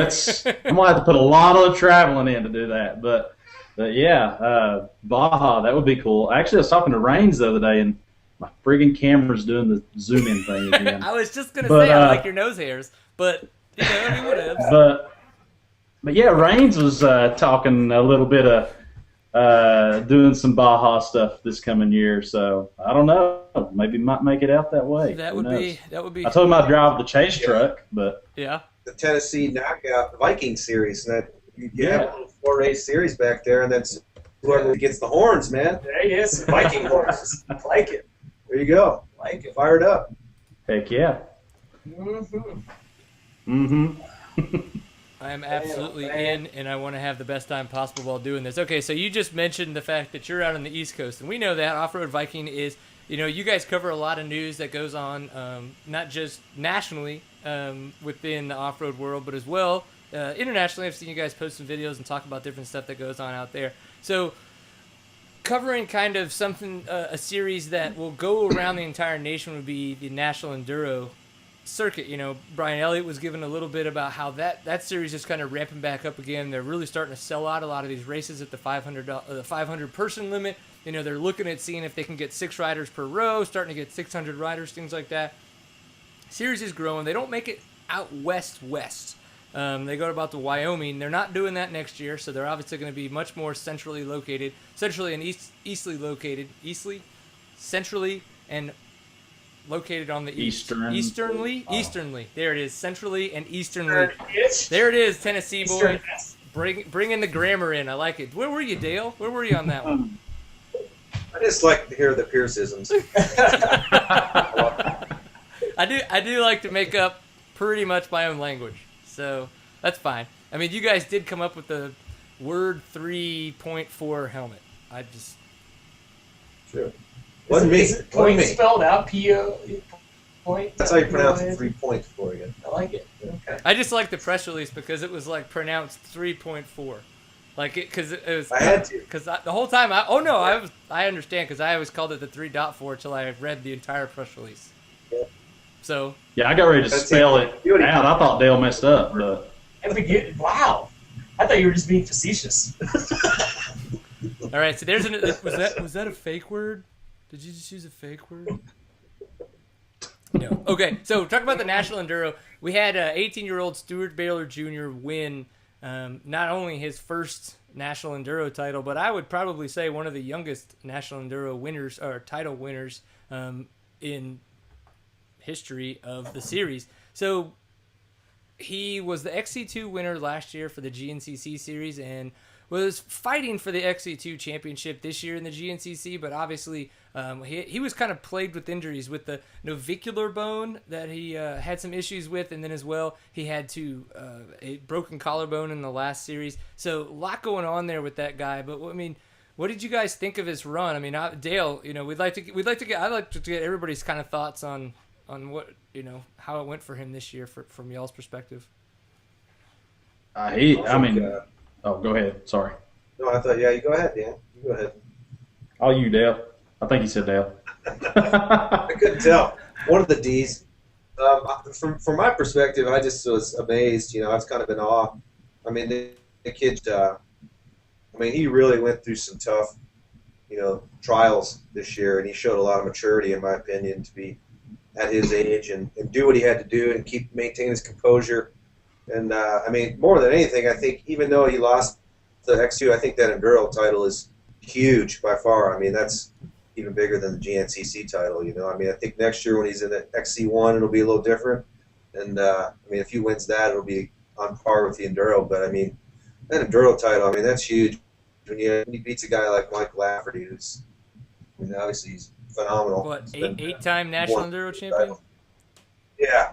I'm going to have to put a lot of traveling in to do that. But yeah, Baja, that would be cool. Actually, I was talking to Raines the other day, and my friggin' camera's doing the zoom-in thing again. I was just going to say, I like your nose hairs, but, whatever. But yeah, Raines was talking a little bit of doing some Baja stuff this coming year, so I don't know. Maybe might make it out that way. That would be. I told him I'd drive the chase truck, but yeah, the Tennessee Knockout Viking Series, and that You have a little 4-race series back there, and then whoever gets the horns, man. There he is, Viking horses. I like it. There you go. Like it. Fired up. Heck yeah. I am absolutely in, and I want to have the best time possible while doing this. Okay, so you just mentioned the fact that you're out on the East Coast, and we know that Offroad Viking is, you guys cover a lot of news that goes on, not just nationally within the off-road world, but as well internationally. I've seen you guys post some videos and talk about different stuff that goes on out there. So covering kind of something, a series that will go around the entire nation would be the National Enduro circuit. Brian Elliott was given a little bit about how that series is kind of ramping back up again. They're really starting to sell out a lot of these races at the 500 person limit. They're looking at seeing if they can get 6 riders per row, starting to get 600 riders, things like that. Series is growing. They don't make it out west. They go about to Wyoming. They're not doing that next year, so they're obviously going to be much more centrally and eastly located. Centrally and located on the east. Easternly. There it is. Centrally and easternly. There it is, Tennessee boy. Bring in the grammar in. I like it. Where were you, Dale? Where were you on that one? I just like to hear the Piercisms. I do like to make up pretty much my own language, so that's fine. I mean, you guys did come up with the word 3.4 helmet. Sure. Wasn't me. Point spelled out P-O. Point. That's how you pronounce it. 3.4 again. I like it. Okay. I just like the press release because it was like pronounced 3.4. Like it, because it was. I had to. Because the whole time, I understand because I always called it the 3.4 until I read the entire press release. Yeah. So. Yeah, I got ready to spell it out. I thought Dale messed up, but. Wow, I thought you were just being facetious. All right, so there's was that a fake word? Did you just use a fake word? No. Okay, so talk about the National Enduro. We had 18-year-old Stuart Baylor Jr. win not only his first National Enduro title, but I would probably say one of the youngest National Enduro winners or title winners in history of the series. So he was the XC2 winner last year for the GNCC series and was fighting for the XC2 championship this year in the GNCC, but obviously he was kind of plagued with injuries with the navicular bone that he had some issues with, and then as well he had a broken collarbone in the last series. So a lot going on there with that guy. But I mean, what did you guys think of his run? I mean, Dale, I'd like to get everybody's kind of thoughts on what how it went for him this year from y'all's perspective. Go ahead. Sorry. No, I thought, you go ahead, Dan. You go ahead. Oh, you, Dale. I think he said Dale. I couldn't tell. One of the D's. From my perspective, I just was amazed. I was kind of in awe. I mean, the kid, he really went through some tough, trials this year, and he showed a lot of maturity, in my opinion, to be at his age and do what he had to do and maintain his composure. And, more than anything, I think even though he lost the X2, I think that Enduro title is huge by far. I mean, that's even bigger than the GNCC title, I think next year when he's in the XC1, it'll be a little different. And, if he wins that, it'll be on par with the Enduro. But, that Enduro title, that's huge. When he beats a guy like Mike Lafferty, who's, obviously he's phenomenal. What, eight-time National Enduro champion? Yeah.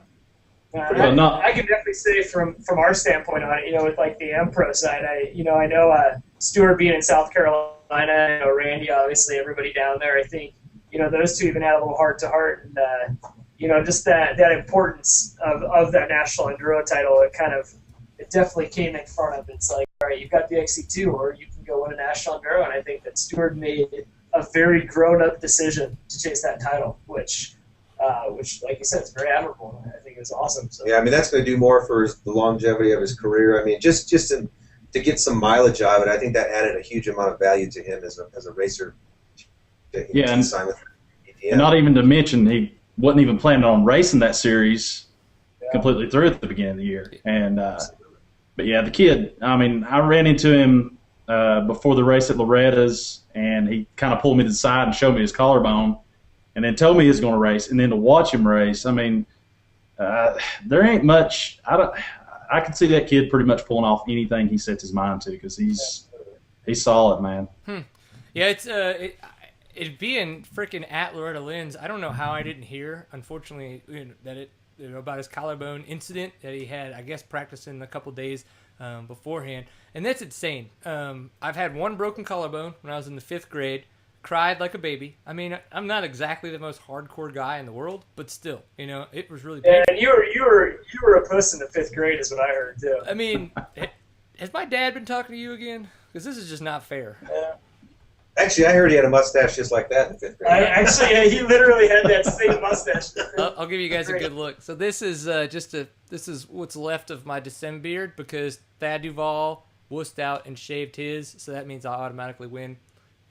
I can definitely say from our standpoint on it, with like the M-Pro side, I know Stuart being in South Carolina, I know Randy, obviously everybody down there, I think, those two even had a little heart-to-heart, and, just that importance of that National Enduro title, it definitely came in front of it. It's like, all right, you've got the XC2, or you can go win a National Enduro, and I think that Stuart made a very grown-up decision to chase that title, which, like you said, it's very admirable. I think it's awesome. So. Yeah, that's going to do more for the longevity of his career. Just to get some mileage out of it, I think that added a huge amount of value to him as a racer. And not even to mention he wasn't even planning on racing that series completely through at the beginning of the year. And but yeah, the kid. I ran into him before the race at Loretta's, and he kind of pulled me to the side and showed me his collarbone. And then told me he was going to race, and then to watch him race, there ain't much. I can see that kid pretty much pulling off anything he sets his mind to because he's solid, man. Yeah, it being freaking at Loretta Lynn's. I don't know how I didn't hear, unfortunately, about his collarbone incident that he had, I guess, practicing a couple days beforehand. And that's insane. I've had one broken collarbone when I was in the 5th grade. Cried like a baby. I mean, I'm not exactly the most hardcore guy in the world, but still, it was really painful. And you were a puss in the 5th grade, is what I heard too. I mean, has my dad been talking to you again? Because this is just not fair. Yeah. Actually, I heard he had a mustache just like that in the 5th grade. He literally had that same mustache. I'll give you guys a good look. So this is this is what's left of my December beard because Thad Duvall wussed out and shaved his, so that means I'll automatically win.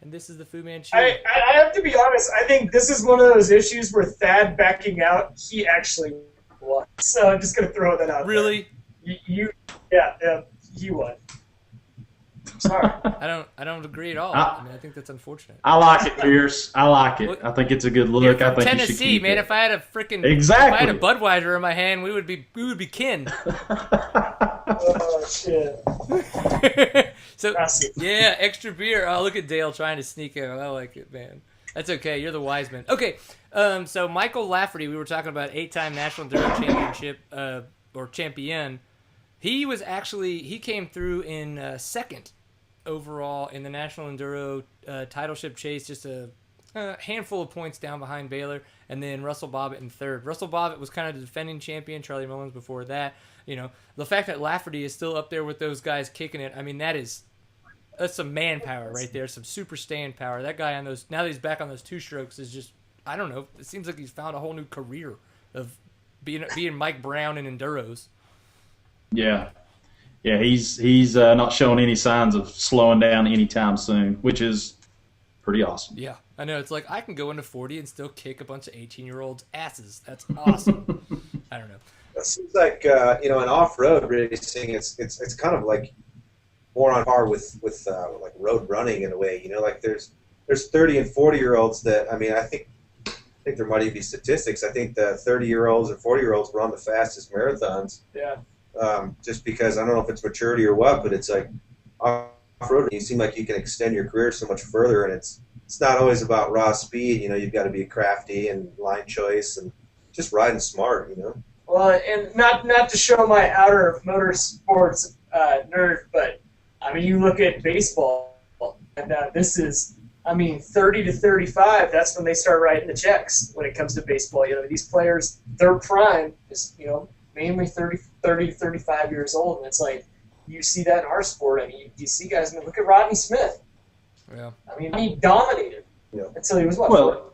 And this is the Fu Manchu. I have to be honest. I think this is one of those issues where Thad backing out, he actually won. So I'm just gonna throw that out. Really? There. Yeah, he won. Sorry. I don't agree at all. I mean, I think that's unfortunate. I like it, Pierce. I like it. I think it's a good look. You're from I think Tennessee, you should keep man. it. If I had a freaking Exactly. if I had a Budweiser in my hand, we would be kin. Oh shit. So Massive. yeah, extra beer. Oh, look at Dale trying to sneak in. I like it, man. That's okay. You're the wise man. Okay. So Michael Lafferty, we were talking about 8-time National Enduro Championship or champion. He came through in 2nd overall in the National Enduro titleship chase, just a handful of points down behind Baylor, and then Russell Bobbitt in 3rd. Russell Bobbitt was kind of the defending champion, Charlie Mullins before that. The fact that Lafferty is still up there with those guys kicking it, I mean, that's some manpower right there, some super stand power. That guy now that he's back on those 2-strokes is just, I don't know, it seems like he's found a whole new career of being Mike Brown in enduros. Yeah. Yeah, he's not showing any signs of slowing down anytime soon, which is pretty awesome. Yeah, I know. It's like I can go into 40 and still kick a bunch of 18-year-olds' asses. That's awesome. I don't know. It seems like in off-road racing, it's kind of like more on par with like road running in a way. Like there's 30 and 40-year-olds that I think there might even be statistics. I think the 30-year-olds and 40-year-olds run the fastest marathons. Yeah. Just because I don't know if it's maturity or what, but it's like off-road, you seem like you can extend your career so much further, and it's not always about raw speed. You've got to be crafty and line choice and just riding smart. Well, and not to show my outer motorsports nerd, but you look at baseball, and this is 30 to 35. That's when they start writing the checks when it comes to baseball. These players, their prime is mainly 30 to 35 years old, and it's like you see that in our sport. You see guys. Look at Rodney Smith. Yeah. He dominated until he was what? Well,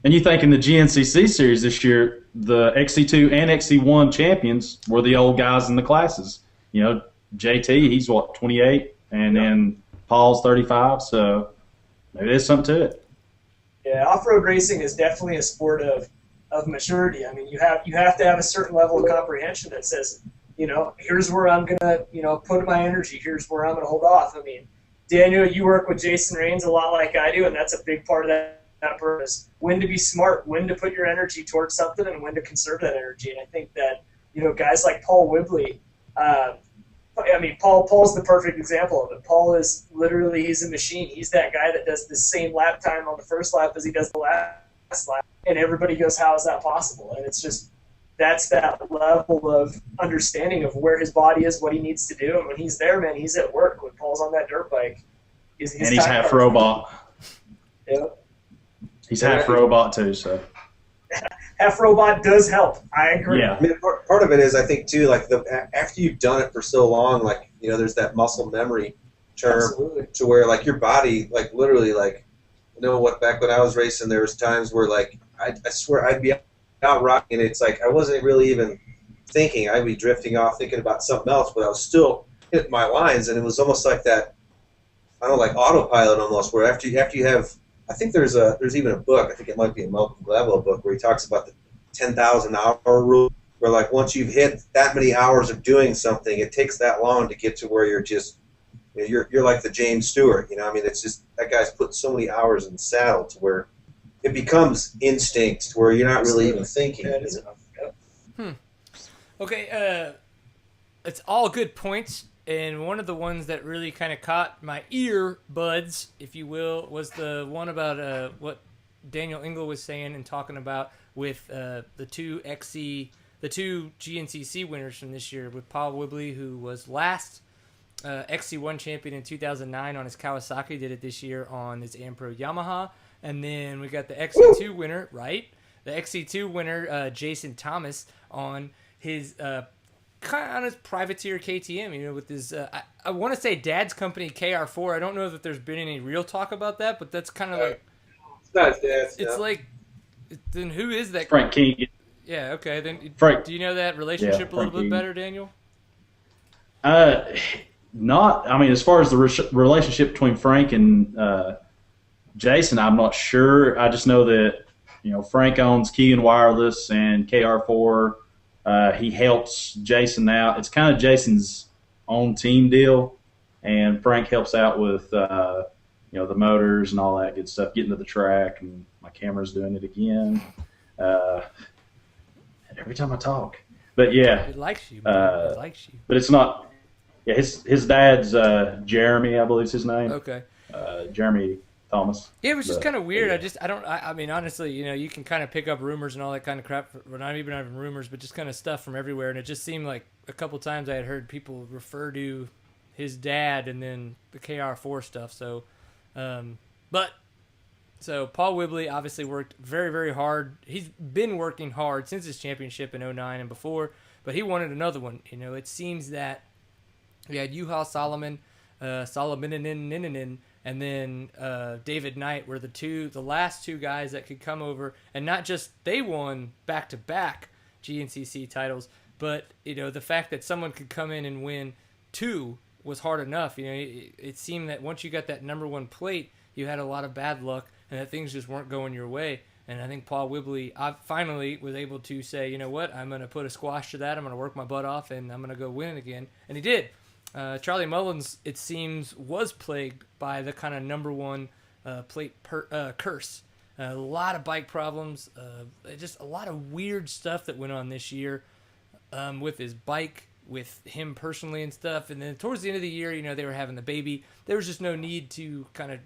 and you think in the GNCC series this year, the XC2 and XC1 champions were the old guys in the classes. JT, he's 28, and then Paul's 35. So maybe there's something to it. Yeah, off-road racing is definitely a sport of maturity. You have to have a certain level of comprehension that says, here's where I'm gonna, put my energy. Here's where I'm gonna hold off. Daniel, you work with Jason Raines a lot like I do, and that's a big part of that purpose. When to be smart, when to put your energy towards something, and when to conserve that energy. And I think that, guys like Paul Whibley, Paul's the perfect example of it. Paul is literally, he's a machine. He's that guy that does the same lap time on the first lap as he does the last lap. And everybody goes, how is that possible? And it's just, that's that level of understanding of where his body is, what he needs to do. And when he's there, man, he's at work. When Paul's on that dirt bike, he's half robot. Yeah. He's half robot too, so. Half robot does help. I agree. Yeah. Part of it is, I think, too, like after you've done it for so long, like, there's that muscle memory term. Absolutely. To where, like, your body, like, literally, like, back when I was racing, there was times where, like, I swear I'd be out rocking, and it's like I wasn't really even thinking. I'd be drifting off thinking about something else, but I was still hitting my lines, and it was almost like that, I don't know, like autopilot almost, where after you have, I think there's even a book, I think it might be a Malcolm Gladwell book, where he talks about the 10,000 hour rule, where like once you've hit that many hours of doing something, it takes that long to get to where you're just, you're like the James Stewart, it's just, that guy's put so many hours in the saddle to where it becomes instinct, to where you're not really even thinking. Yeah, it is. Okay, it's all good points. And one of the ones that really kind of caught my ear buds, if you will, was the one about what Daniel Engle was saying and talking about with the two GNCC winners from this year, with Paul Whibley, who was last XC1 champion in 2009 on his Kawasaki, did it this year on his Ampro Yamaha. And then we got the XC2 winner, right? The XC2 winner, Jason Thomas, on his kind of privateer KTM, with his, I want to say dad's company, KR4. I don't know that there's been any real talk about that, but that's kind of like... It's not his dad's. It's like, then who is that? Frank King. Yeah, okay. Then Frank. Do you know that relationship a little bit better, Daniel? Not. I mean, as far as the relationship between Frank and Jason, I'm not sure. I just know that Frank owns Keegan Wireless and KR4. He helps Jason out. It's kind of Jason's own team deal, and Frank helps out with the motors and all that good stuff, getting to the track, and my camera's doing it again. Every time I talk. But yeah. It likes you, man. It likes you. But it's not. Yeah, his dad's Jeremy, I believe is his name. Okay. Jeremy Thomas. Yeah, it was just kind of weird. Yeah. I mean, honestly, you can kind of pick up rumors and all that kind of crap. Well, not even rumors, but just kind of stuff from everywhere. And it just seemed like a couple times I had heard people refer to his dad and then the KR4 stuff. So, So Paul Whibley obviously worked very, very hard. He's been working hard since his championship in 2009 and before, but he wanted another one. It seems that we had Juha Solomon, and then David Knight were the last two guys that could come over, and not just they won back-to-back GNCC titles, but the fact that someone could come in and win two was hard enough. It seemed that once you got that number one plate, you had a lot of bad luck, and that things just weren't going your way. And I think Paul Whibley finally was able to say, you know what, I'm going to put a squash to that. I'm going to work my butt off, and I'm going to go win again. And he did. Charlie Mullins, it seems, was plagued by the kind of number one plate curse. A lot of bike problems, just a lot of weird stuff that went on this year with his bike, with him personally and stuff. And then towards the end of the year, they were having the baby. There was just no need to kind of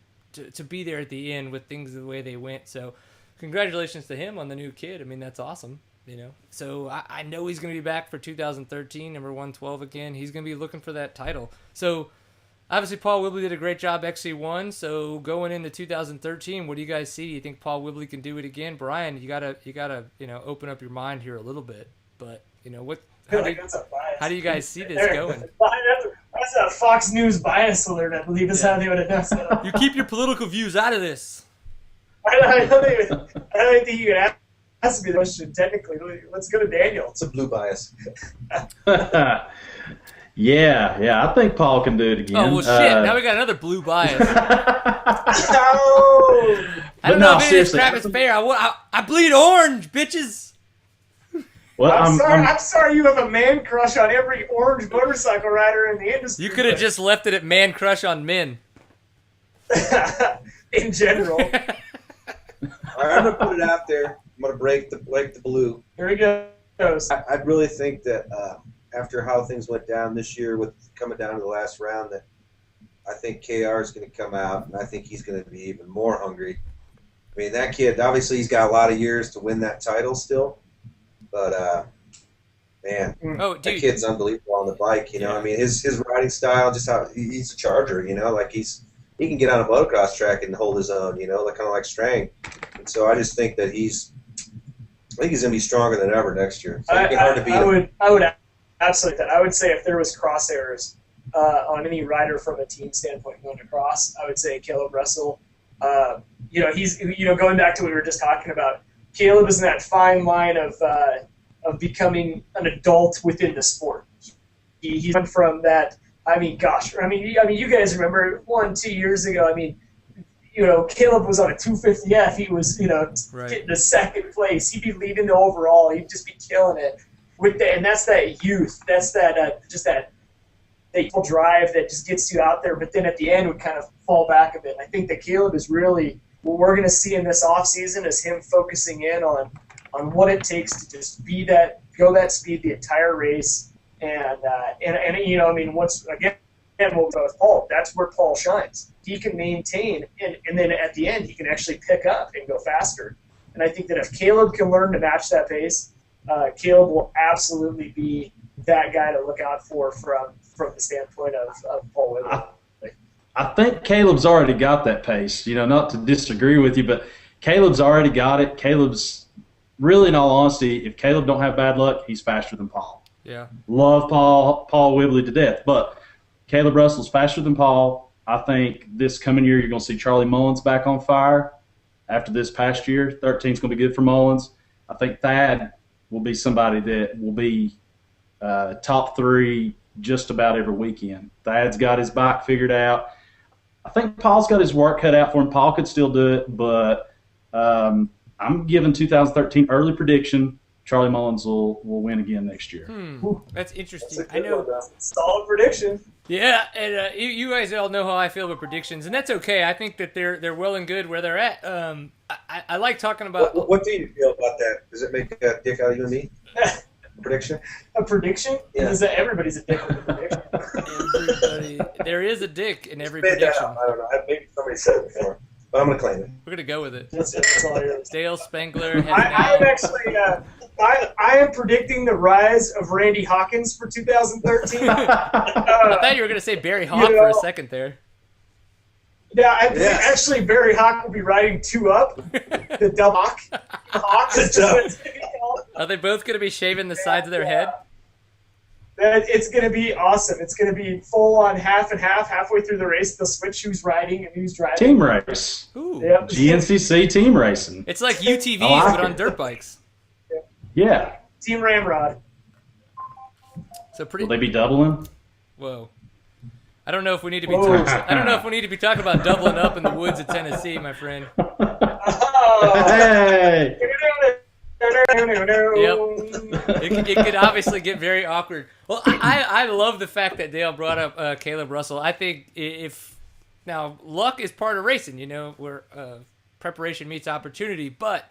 to be there at the end with things the way they went. So congratulations to him on the new kid. I mean, that's awesome. So I know he's going to be back for 2013, number 112 again. He's going to be looking for that title. So obviously Paul Whibley did a great job XC1. So going into 2013, what do you guys see? Do you think Paul Whibley can do it again? Brian, you gotta open up your mind here a little bit. But how do you guys see this going? That's a Fox News bias alert, I believe, is how they would have done it. You keep your political views out of this. I don't think you can ask me the question technically. Let's go to Daniel. It's a blue bias. Yeah, I think Paul can do it again. Oh, well, shit. Now we got another blue bias. No! I don't know if it is crap is fair. I bleed orange, bitches. Well, I'm sorry you have a man crush on every orange motorcycle rider in the industry. You could have just left it at man crush on men. In general. All right, I'm going to put it out there. I'm going to break the blue. Here he goes. I really think that after how things went down this year with coming down to the last round, that I think KR is going to come out, and I think he's going to be even more hungry. I mean, that kid, obviously he's got a lot of years to win that title still. But, man, that kid's unbelievable on the bike, Yeah. I mean, his riding style, just how he's a charger, like he can get on a motocross track and hold his own, like kind of like Strang. And so I just think that I think he's going to be stronger than ever next year. So I would absolutely. I would say if there was crosshairs on any rider from a team standpoint going across, I would say Caleb Russell. He's going back to what we were just talking about. Caleb is in that fine line of becoming an adult within the sport. He's gone from that. I mean, you guys remember 1-2 years ago. I mean, Caleb was on a 250F. He was, getting the second place. He'd be leading the overall. He'd just be killing it and that's that youth. That's that that drive that just gets you out there. But then at the end would kind of fall back a bit. I think that Caleb is really. What we're going to see in this offseason is him focusing in on what it takes to just go that speed the entire race And you know, I mean, once again, what we saw with Paul, that's where Paul shines. He can maintain, and then at the end, he can actually pick up and go faster. And I think that if Caleb can learn to match that pace, Caleb will absolutely be that guy to look out for from the standpoint of Paul Whitley. I think Caleb's already got that pace. You know, not to disagree with you, but Caleb's already got it. Caleb's really, in all honesty, if Caleb don't have bad luck, he's faster than Paul. Yeah. Love Paul Whibley to death, but Caleb Russell's faster than Paul. I think this coming year you're going to see Charlie Mullins back on fire after this past year. 13 is going to be good for Mullins. I think Thad will be somebody that will be top 3 just about every weekend. Thad's got his bike figured out. I think Paul's got his work cut out for him. Paul could still do it, but I'm giving 2013 early prediction. Charlie Mullins will win again next year. That's interesting. That's a I good know. one, solid prediction. Yeah, and you guys all know how I feel about predictions, and that's okay. I think that they're well and good where they're at. I like talking about. What do you feel about that? Does it make a dick out of you and me? Prediction? A prediction? Yeah. Is that everybody's a dick with a prediction? Everybody, there is a dick in every Spit that prediction. out. I don't know. Maybe somebody said it before, but I'm going to claim it. We're gonna go with it. That's all I really. Dale Spangler has I am now. actually. I am predicting the rise of Randy Hawkins for 2013. I thought you were gonna say Barry Hawk for a second there. Yeah, I think Yes. actually Barry Hawk will be riding 2 Up, the double Hawk. Is just what it's gonna be called. Are they both gonna be shaving the sides of their head? It's going to be awesome. It's going to be full on half and half. Halfway through the race, they'll switch who's riding and who's driving. Team race. Ooh. Yep. GNCC team racing. It's like UTVs, I like but on it. dirt bikes. Yeah. Team Ramrod. So pretty. Will they be doubling? Whoa. I don't know if we need to be. Whoa. I don't know if we need to be talking about doubling up in the woods of Tennessee, my friend. Oh. Hey! It could obviously get very awkward. Well, I love the fact that Dale brought up Caleb Russell. I think if now luck is part of racing, you know, where preparation meets opportunity. But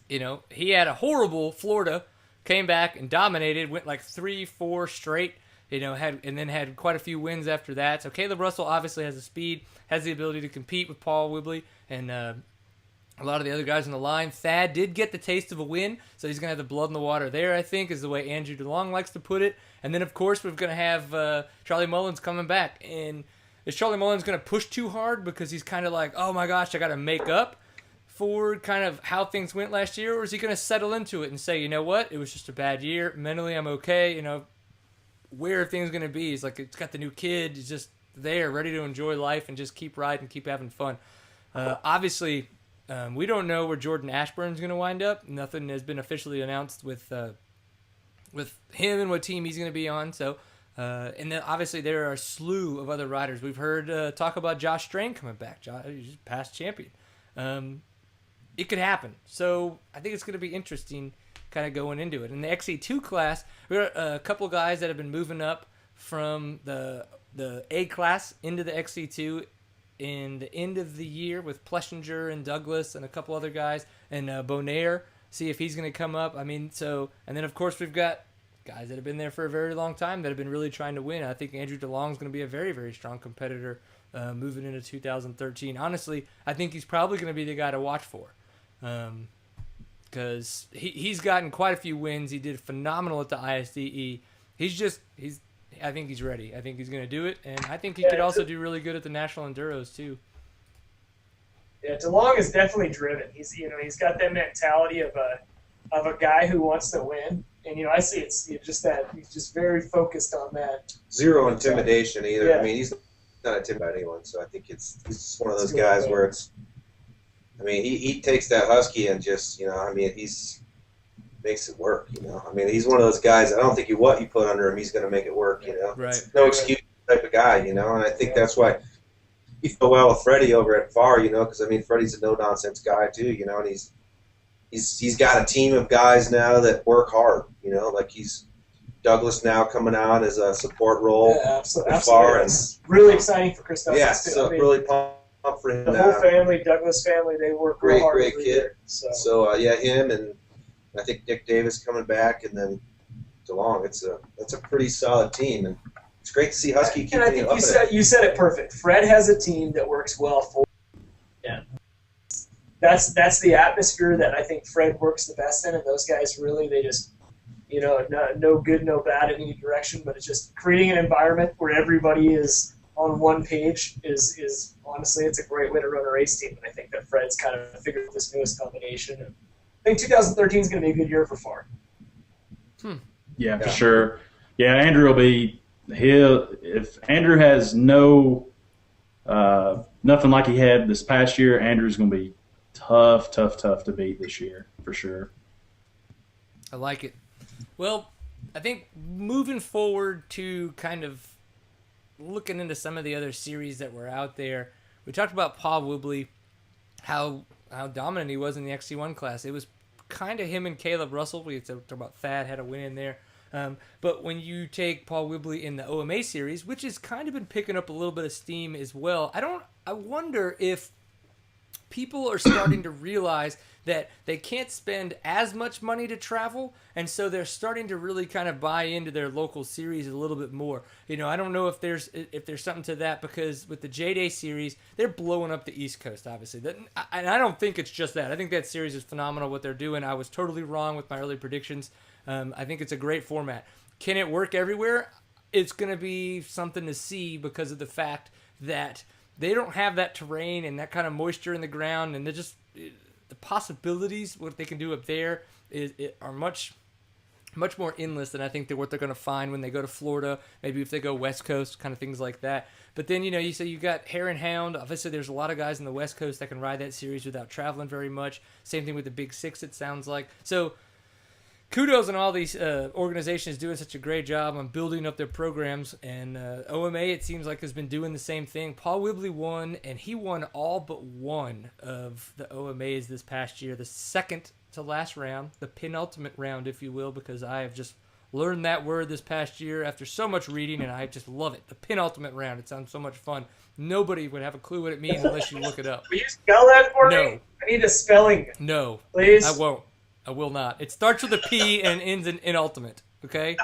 you know, he had a horrible Florida, came back and dominated, went like 3-4 straight. You know, had quite a few wins after that. So Caleb Russell obviously has the speed, has the ability to compete with Paul Whibley and a lot of the other guys on the line. Thad did get the taste of a win, so he's going to have the blood in the water there, I think, is the way Andrew DeLong likes to put it. And then, of course, we're going to have Charlie Mullins coming back. And is Charlie Mullins going to push too hard because he's kind of like, oh, my gosh, I got to make up for kind of how things went last year? Or is he going to settle into it and say, you know what, it was just a bad year. Mentally, I'm okay. You know, where are things going to be? He's like, it's got the new kid. He's just there, ready to enjoy life and just keep riding, keep having fun. Obviously, we don't know where Jordan Ashburn's going to wind up. Nothing has been officially announced with him and what team he's going to be on. So, and then obviously there are a slew of other riders. We've heard talk about Josh Strain coming back. He's past champion. It could happen. So I think it's going to be interesting kind of going into it. In the XC2 class, we got a couple guys that have been moving up from the A class into the XC2 in the end of the year with Plessinger and Douglas and a couple other guys and Bonaire, see if he's going to come up. I mean, so, and then of course we've got guys that have been there for a very long time that have been really trying to win. I think Andrew DeLong is going to be a very, very strong competitor moving into 2013. Honestly, I think he's probably going to be the guy to watch for because he's gotten quite a few wins. He did phenomenal at the ISDE. I think he's ready. I think he's going to do it, and I think he could also do really good at the National Enduros too. Yeah, DeLong is definitely driven. He's got that mentality of a guy who wants to win, and I see it's just that he's just very focused on that. Zero intimidation either. Yeah. I mean, he's not intimidated by anyone, so I think he's just one of those guys where it's. I mean, he takes that husky and just he's makes it work. I mean, he's one of those guys. I don't think what you put under him, he's going to make it work. Right. No excuse type of guy. And I think that's why you feel well with Freddie over at FAR. Because I mean, Freddie's a no nonsense guy too. And he's got a team of guys now that work hard. Like he's Douglas now coming out as a support role. Yeah, absolutely. FAR and It's really exciting for Chris Douglas. yeah, too. so I mean, really pumped for him. the whole family, Douglas family, they work real hard. Great every kid. year, So So yeah, him and I think Nick Davis coming back, and then along. That's a pretty solid team, and it's great to see Husky keeping And I it think up. you said it perfect. Fred has a team that works well for. Yeah. That's the atmosphere that I think Fred works the best in, and those guys really, they just, no good, no bad in any direction, but it's just creating an environment where everybody is on one page is honestly, it's a great way to run a race team, and I think that Fred's kind of figured out this newest combination. And I think 2013 is going to be a good year for Far. Yeah, for sure. Yeah, Andrew will be if Andrew has nothing like he had this past year, Andrew's going to be tough to beat this year for sure. I like it. Well, I think moving forward to kind of looking into some of the other series that were out there, we talked about Paul Wibley, how dominant he was in the XC1 class. It was kind of him and Caleb Russell. We talked about Thad had a win in there. But when you take Paul Wibley in the OMA series, which has kind of been picking up a little bit of steam as well, I wonder if people are starting to realize that they can't spend as much money to travel, and so they're starting to really kind of buy into their local series a little bit more. I don't know if there's something to that, because with the J-Day series, they're blowing up the East Coast, obviously. And I don't think it's just that. I think that series is phenomenal, what they're doing. I was totally wrong with my early predictions. I think it's a great format. Can it work everywhere? It's going to be something to see, because of the fact that they don't have that terrain and that kind of moisture in the ground, and they're just the possibilities, what they can do up there are much more endless than I think what they're going to find when they go to Florida, maybe if they go West Coast, kind of things like that. But then, you say you got Hare and Hound. Obviously, there's a lot of guys in the West Coast that can ride that series without traveling very much. Same thing with the Big Six, it sounds like. So kudos on all these organizations doing such a great job on building up their programs. And OMA, it seems like, has been doing the same thing. Paul Wibley won, and he won all but one of the OMAs this past year. The second to last round, the penultimate round, if you will, because I have just learned that word this past year after so much reading, and I just love it. The penultimate round. It sounds so much fun. Nobody would have a clue what it means unless you look it up. Will you spell that for No. me? I need a spelling. No. Please? I won't. I will not. It starts with a P and ends in ultimate. Okay?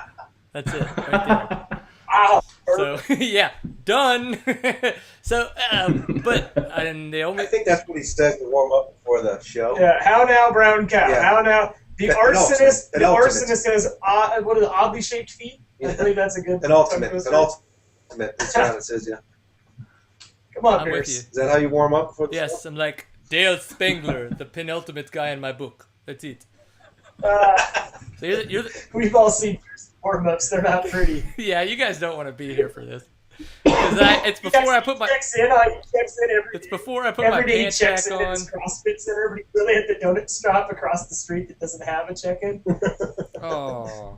That's it. Right there. Wow. So, yeah. Done. So, but and the only... I think that's what he says to warm up before the show. Yeah, how now, brown cow? Yeah. How now? The Penultimate. arsonist has, what are the oddly shaped feet? I believe that's a good... Penultimate. That's what it says, yeah. Come on, I'm Pierce. with you. Is that how you warm up before the show? Yes, I'm like Dale Spangler, the penultimate guy in my book. That's it. So you're the, We've all seen Pierce's warm-ups. They're not pretty. yeah, you guys don't want to be here for this. Because it's before I put my... He checks in every It's before I put my day. He pants checks back in at on. his CrossFit center, but he really hit the donut stop across the street that doesn't have a check-in. Oh.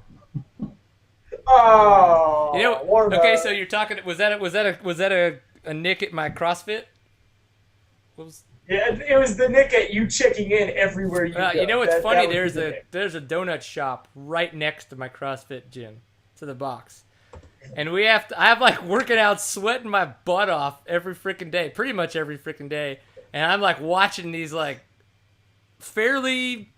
Oh. warm Okay, up. so you're talking... Was that a nick at my CrossFit? What was... Yeah, it was the nick at you checking in everywhere you go. You know what's funny? That was the There's a donut shop right next to my CrossFit gym, to the box, and I'm like working out, sweating my butt off every freaking day, pretty much every freaking day, and I'm like watching these like fairly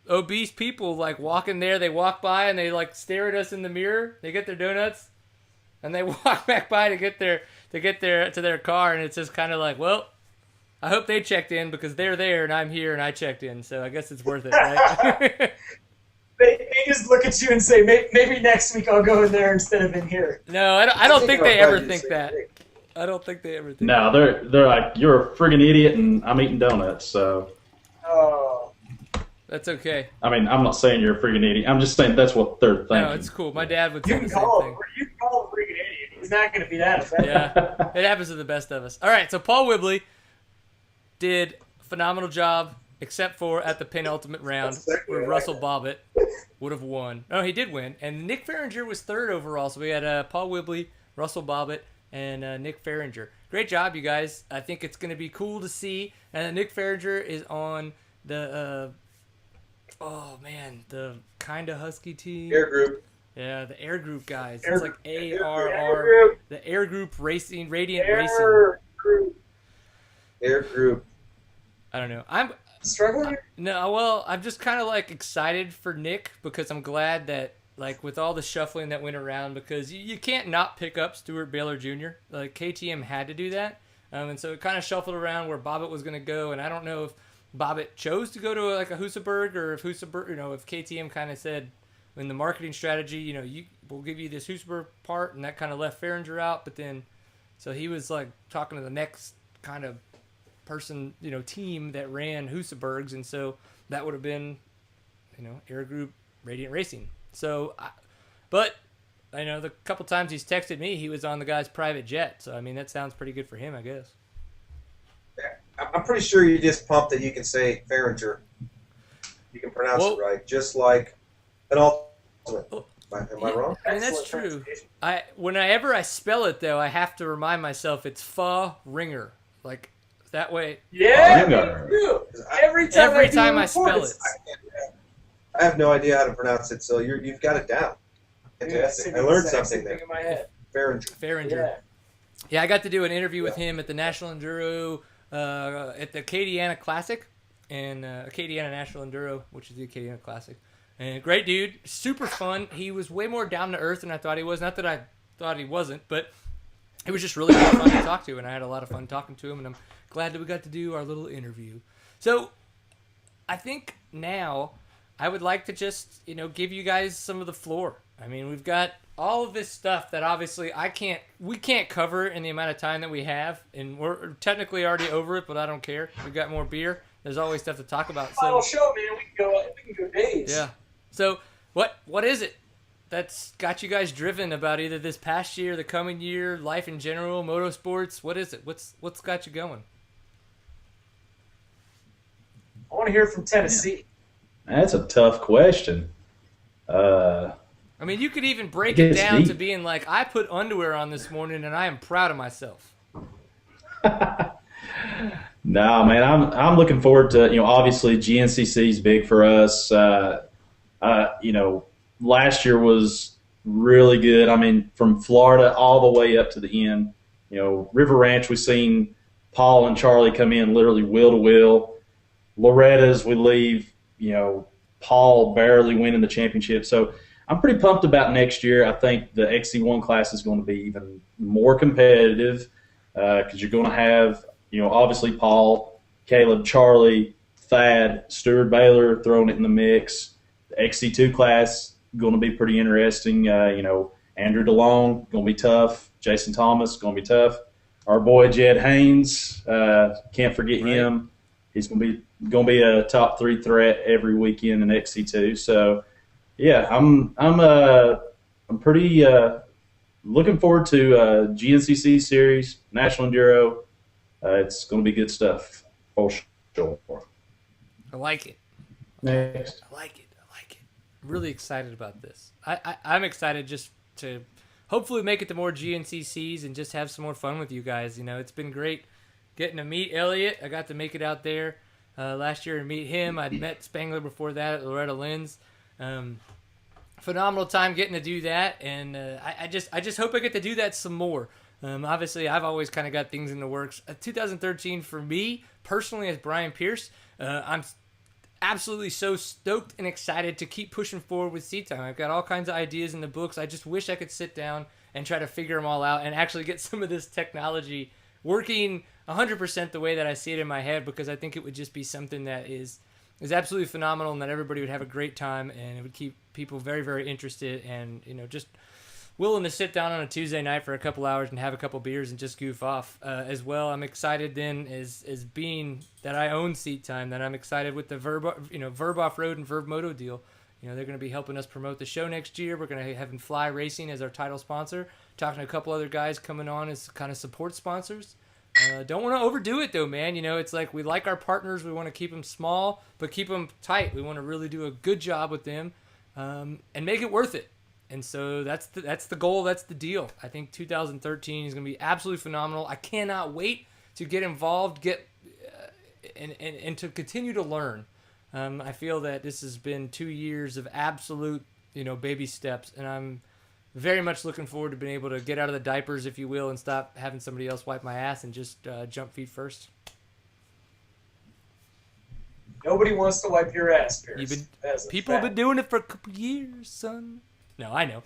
obese people like walking there. They walk by and they like stare at us in the mirror. They get their donuts, and they walk back by to get to their car, and it's just kind of like, well, I hope they checked in because they're there and I'm here and I checked in, so I guess it's worth it, right? They just look at you and say, maybe next week I'll go in there instead of in here. No, I don't think they ever think that. I don't think they ever think No, they're like, you're a friggin' idiot and I'm eating donuts, so. Oh. That's okay. I mean, I'm not saying you're a friggin' idiot. I'm just saying that's what they're thinking. No, it's cool. My dad would You say can the same call thing. him a freaking idiot. He's not going to be that offended. Yeah, it happens to the best of us. All right, so Paul Wibley did a phenomenal job, except for at the penultimate round where Russell Bobbitt would have won. No, he did win. And Nick Farringer was third overall. So we had Paul Wibley, Russell Bobbitt, and Nick Farringer. Great job, you guys. I think it's going to be cool to see. And Nick Farringer is on the, the Kinda Husky team. Air group. Yeah, the Air Group guys. Air It's like ARR. Group. The Air Group Racing, Radiant Racing. Air group. Air group. I don't know. I'm Struggling? No, well, I'm just kind of like excited for Nick because I'm glad that like with all the shuffling that went around, because you can't not pick up Stuart Baylor Jr. Like KTM had to do that, and so it kind of shuffled around where Bobbitt was going to go, and I don't know if Bobbitt chose to go to like a Husaberg, or if Husaberg, if KTM kind of said in the marketing strategy, we'll give you this Husaberg part, and that kind of left Fahringer out, but then so he was like talking to the next kind of person, team that ran Husabergs, and so that would have been, Air Group Radiant Racing. So, but I know the couple times he's texted me, he was on the guy's private jet. So, I mean, that sounds pretty good for him, I guess. I'm pretty sure you just pumped that you can say Fahringer. You can pronounce it right, just like an ultimate. Am I wrong? I mean, that's true. Whenever I spell it, though, I have to remind myself it's Ringer. Like, that way. Yeah, me too. Every time I spell it. I have no idea how to pronounce it, so you've got it down. Fantastic. I learned something there. In my head. Fahringer. Yeah, I got to do an interview with him at the National Enduro, at the Acadiana Classic, and Acadiana National Enduro, which is the Acadiana Classic. And great dude, super fun. He was way more down to earth than I thought he was. Not that I thought he wasn't, but it was just really fun to talk to, and I had a lot of fun talking to him, and I'm glad that we got to do our little interview. So I think now I would like to just, give you guys some of the floor. I mean, we've got all of this stuff that obviously we can't cover in the amount of time that we have, and we're technically already over it, but I don't care. We've got more beer. There's always stuff to talk about. Final show, man. We can go days. Yeah. So what is it that's got you guys driven about either this past year, the coming year, life in general, motorsports? What is it? What's got you going? I want to hear from Tennessee. That's a tough question. I mean, you could even break it down to being like, I put underwear on this morning and I am proud of myself. No, man, I'm looking forward to, obviously GNCC is big for us. Last year was really good. I mean, from Florida all the way up to the end. River Ranch, we've seen Paul and Charlie come in literally wheel to wheel. Loretta's, we leave, Paul barely winning the championship. So I'm pretty pumped about next year. I think the XC1 class is going to be even more competitive because you're going to have, obviously Paul, Caleb, Charlie, Thad, Stuart Baylor throwing it in the mix. The XC2 class going to be pretty interesting. Andrew DeLong going to be tough. Jason Thomas going to be tough. Our boy Jed Haynes, can't forget him. He's going to be a top 3 threat every weekend in XC2. So, yeah, I'm pretty looking forward to GNCC Series, National Enduro. It's going to be good stuff for sure. I like it. Next. I like it. Really excited about this. I'm excited just to hopefully make it to more GNCCs and just have some more fun with you guys. It's been great getting to meet Elliott. I got to make it out there last year and meet him. I'd met Spangler before that at Loretta Lynn's. Phenomenal time getting to do that, and I just hope I get to do that some more. Obviously, I've always kind of got things in the works. 2013 for me personally, as Brian Pierce, I'm absolutely so stoked and excited to keep pushing forward with Seat Time. I've got all kinds of ideas in the books. I just wish I could sit down and try to figure them all out and actually get some of this technology working 100% the way that I see it in my head, because I think it would just be something that is absolutely phenomenal and that everybody would have a great time, and it would keep people very, very interested and, just willing to sit down on a Tuesday night for a couple hours and have a couple beers and just goof off as well. I'm excited then as being that I own Seat Time, that I'm excited with the Verb Offroad and Verb Moto deal. They're going to be helping us promote the show next year. We're going to have Fly Racing as our title sponsor. Talking to a couple other guys coming on as kind of support sponsors. Don't want to overdo it though, man. It's like we like our partners. We want to keep them small, but keep them tight. We want to really do a good job with them and make it worth it. And so that's the goal. That's the deal. I think 2013 is going to be absolutely phenomenal. I cannot wait to get involved, and to continue to learn. I feel that this has been 2 years of absolute, baby steps, and I'm very much looking forward to being able to get out of the diapers, if you will, and stop having somebody else wipe my ass and just jump feet first. Nobody wants to wipe your ass, Pierce. People have been doing it for a couple years, son. No, I know.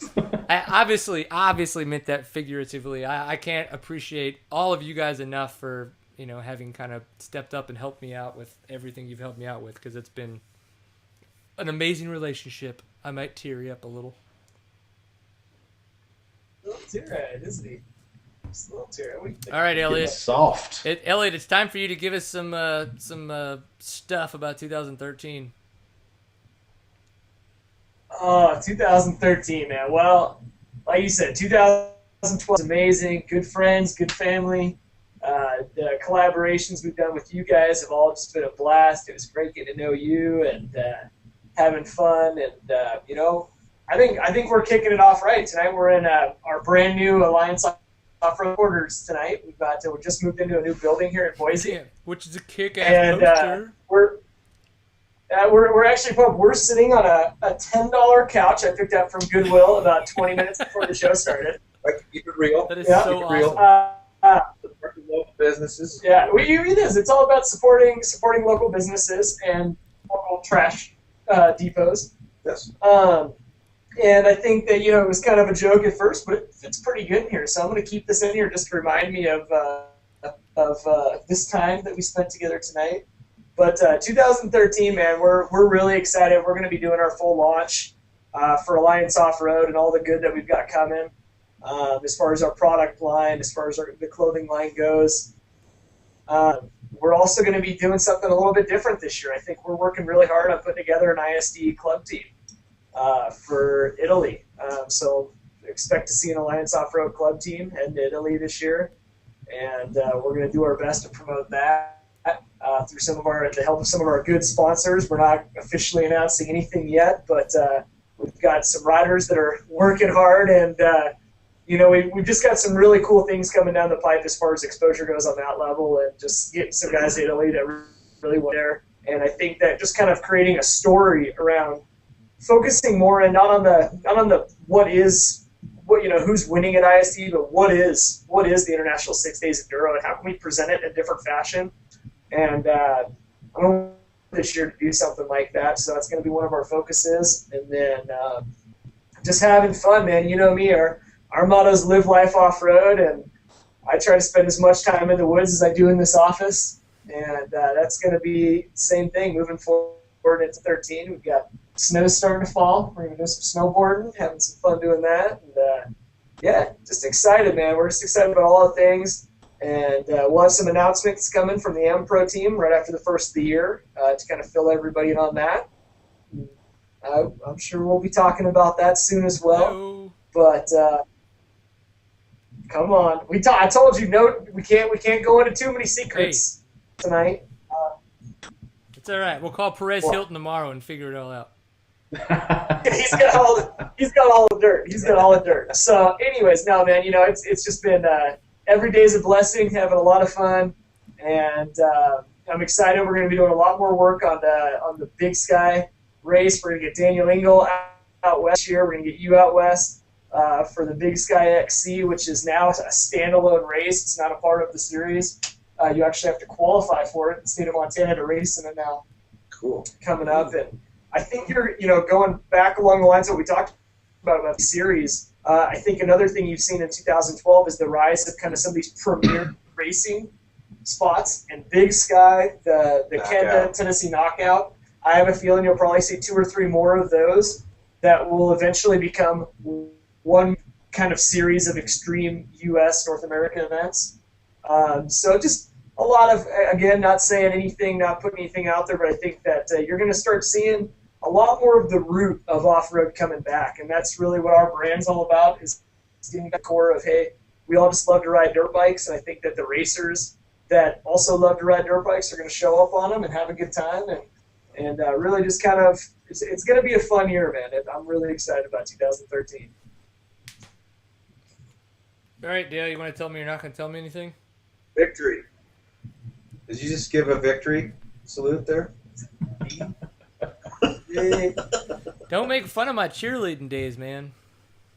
I obviously meant that figuratively. I can't appreciate all of you guys enough for, having kind of stepped up and helped me out with everything you've helped me out with, because it's been an amazing relationship. I might tear you up a little. A little tear-eyed, isn't he? Just a little tear-eyed. All right, Elliot. It's soft. Elliot, it's time for you to give us some stuff about 2013. Oh, 2013, man. Well, like you said, 2012 was amazing. Good friends, good family. The collaborations we've done with you guys have all just been a blast. It was great getting to know you and having fun. And I think we're kicking it off right tonight. We're in our brand new Alliance Offroad quarters tonight. We just moved into a new building here in Boise, which is a kick-ass poster. We're actually we're sitting on a $10 couch I picked up from Goodwill about 20 minutes before the show started. Like, keep it real. That is so awesome. Supporting local businesses. Yeah, it is. It's all about supporting local businesses and local trash depots. Yes. And I think that it was kind of a joke at first, but it fits pretty good in here. So I'm going to keep this in here just to remind me of this time that we spent together tonight. But 2013, man, we're really excited. We're going to be doing our full launch for Alliance Offroad and all the good that we've got coming as far as our product line, as far as the clothing line goes. We're also going to be doing something a little bit different this year. I think we're working really hard on putting together an ISD club team for Italy. So expect to see an Alliance Offroad club team head to Italy this year. And we're going to do our best to promote that. Through the help of some of our good sponsors. We're not officially announcing anything yet, but we've got some riders that are working hard, and we've just got some really cool things coming down the pipe as far as exposure goes on that level, and just getting some guys in Italy that really want there. And I think that just kind of creating a story around focusing more and not on the who's winning at ISD, but what is the International 6 Days Enduro, and how can we present it in a different fashion. And I'm going to this year to do something like that, so that's going to be one of our focuses. And then just having fun, man. You know me, our motto is live life off-road, and I try to spend as much time in the woods as I do in this office. And that's going to be the same thing moving forward into 13. We've got snow starting to fall. We're going to do some snowboarding, having some fun doing that. And just excited, man. We're just excited about all the things. And we'll have some announcements coming from the M-Pro team right after the first of the year to kind of fill everybody in on that. I'm sure we'll be talking about that soon as well. Hello. But come on, I told you we can't go into too many secrets tonight. It's all right. We'll call Perez Hilton tomorrow and figure it all out. He's got all the dirt. He's got all the dirt. So, anyways, no, man. It's just been. Every day is a blessing, having a lot of fun, and I'm excited. We're going to be doing a lot more work on the Big Sky race. We're going to get Daniel Engle out west here. We're going to get you out west for the Big Sky XC, which is now a standalone race. It's not a part of the series. You actually have to qualify for it in the state of Montana to race in it now. Cool. Coming up, and I think you're going back along the lines of what we talked about the series. I think another thing you've seen in 2012 is the rise of kind of some of these premier racing spots. And Big Sky, the Kenda Tennessee Knockout, I have a feeling you'll probably see 2 or 3 more of those that will eventually become one kind of series of extreme U.S. North American events. So just a lot of, again, not saying anything, not putting anything out there, but I think that you're going to start seeing a lot more of the root of off-road coming back, and that's really what our brand's all about, is getting the core of, hey, we all just love to ride dirt bikes, and I think that the racers that also love to ride dirt bikes are going to show up on them and have a good time, and really just kind of, it's going to be a fun year, man. I'm really excited about 2013. All right, Dale, you want to tell me you're not going to tell me anything? Victory. Did you just give a victory salute there? Don't make fun of my cheerleading days, man.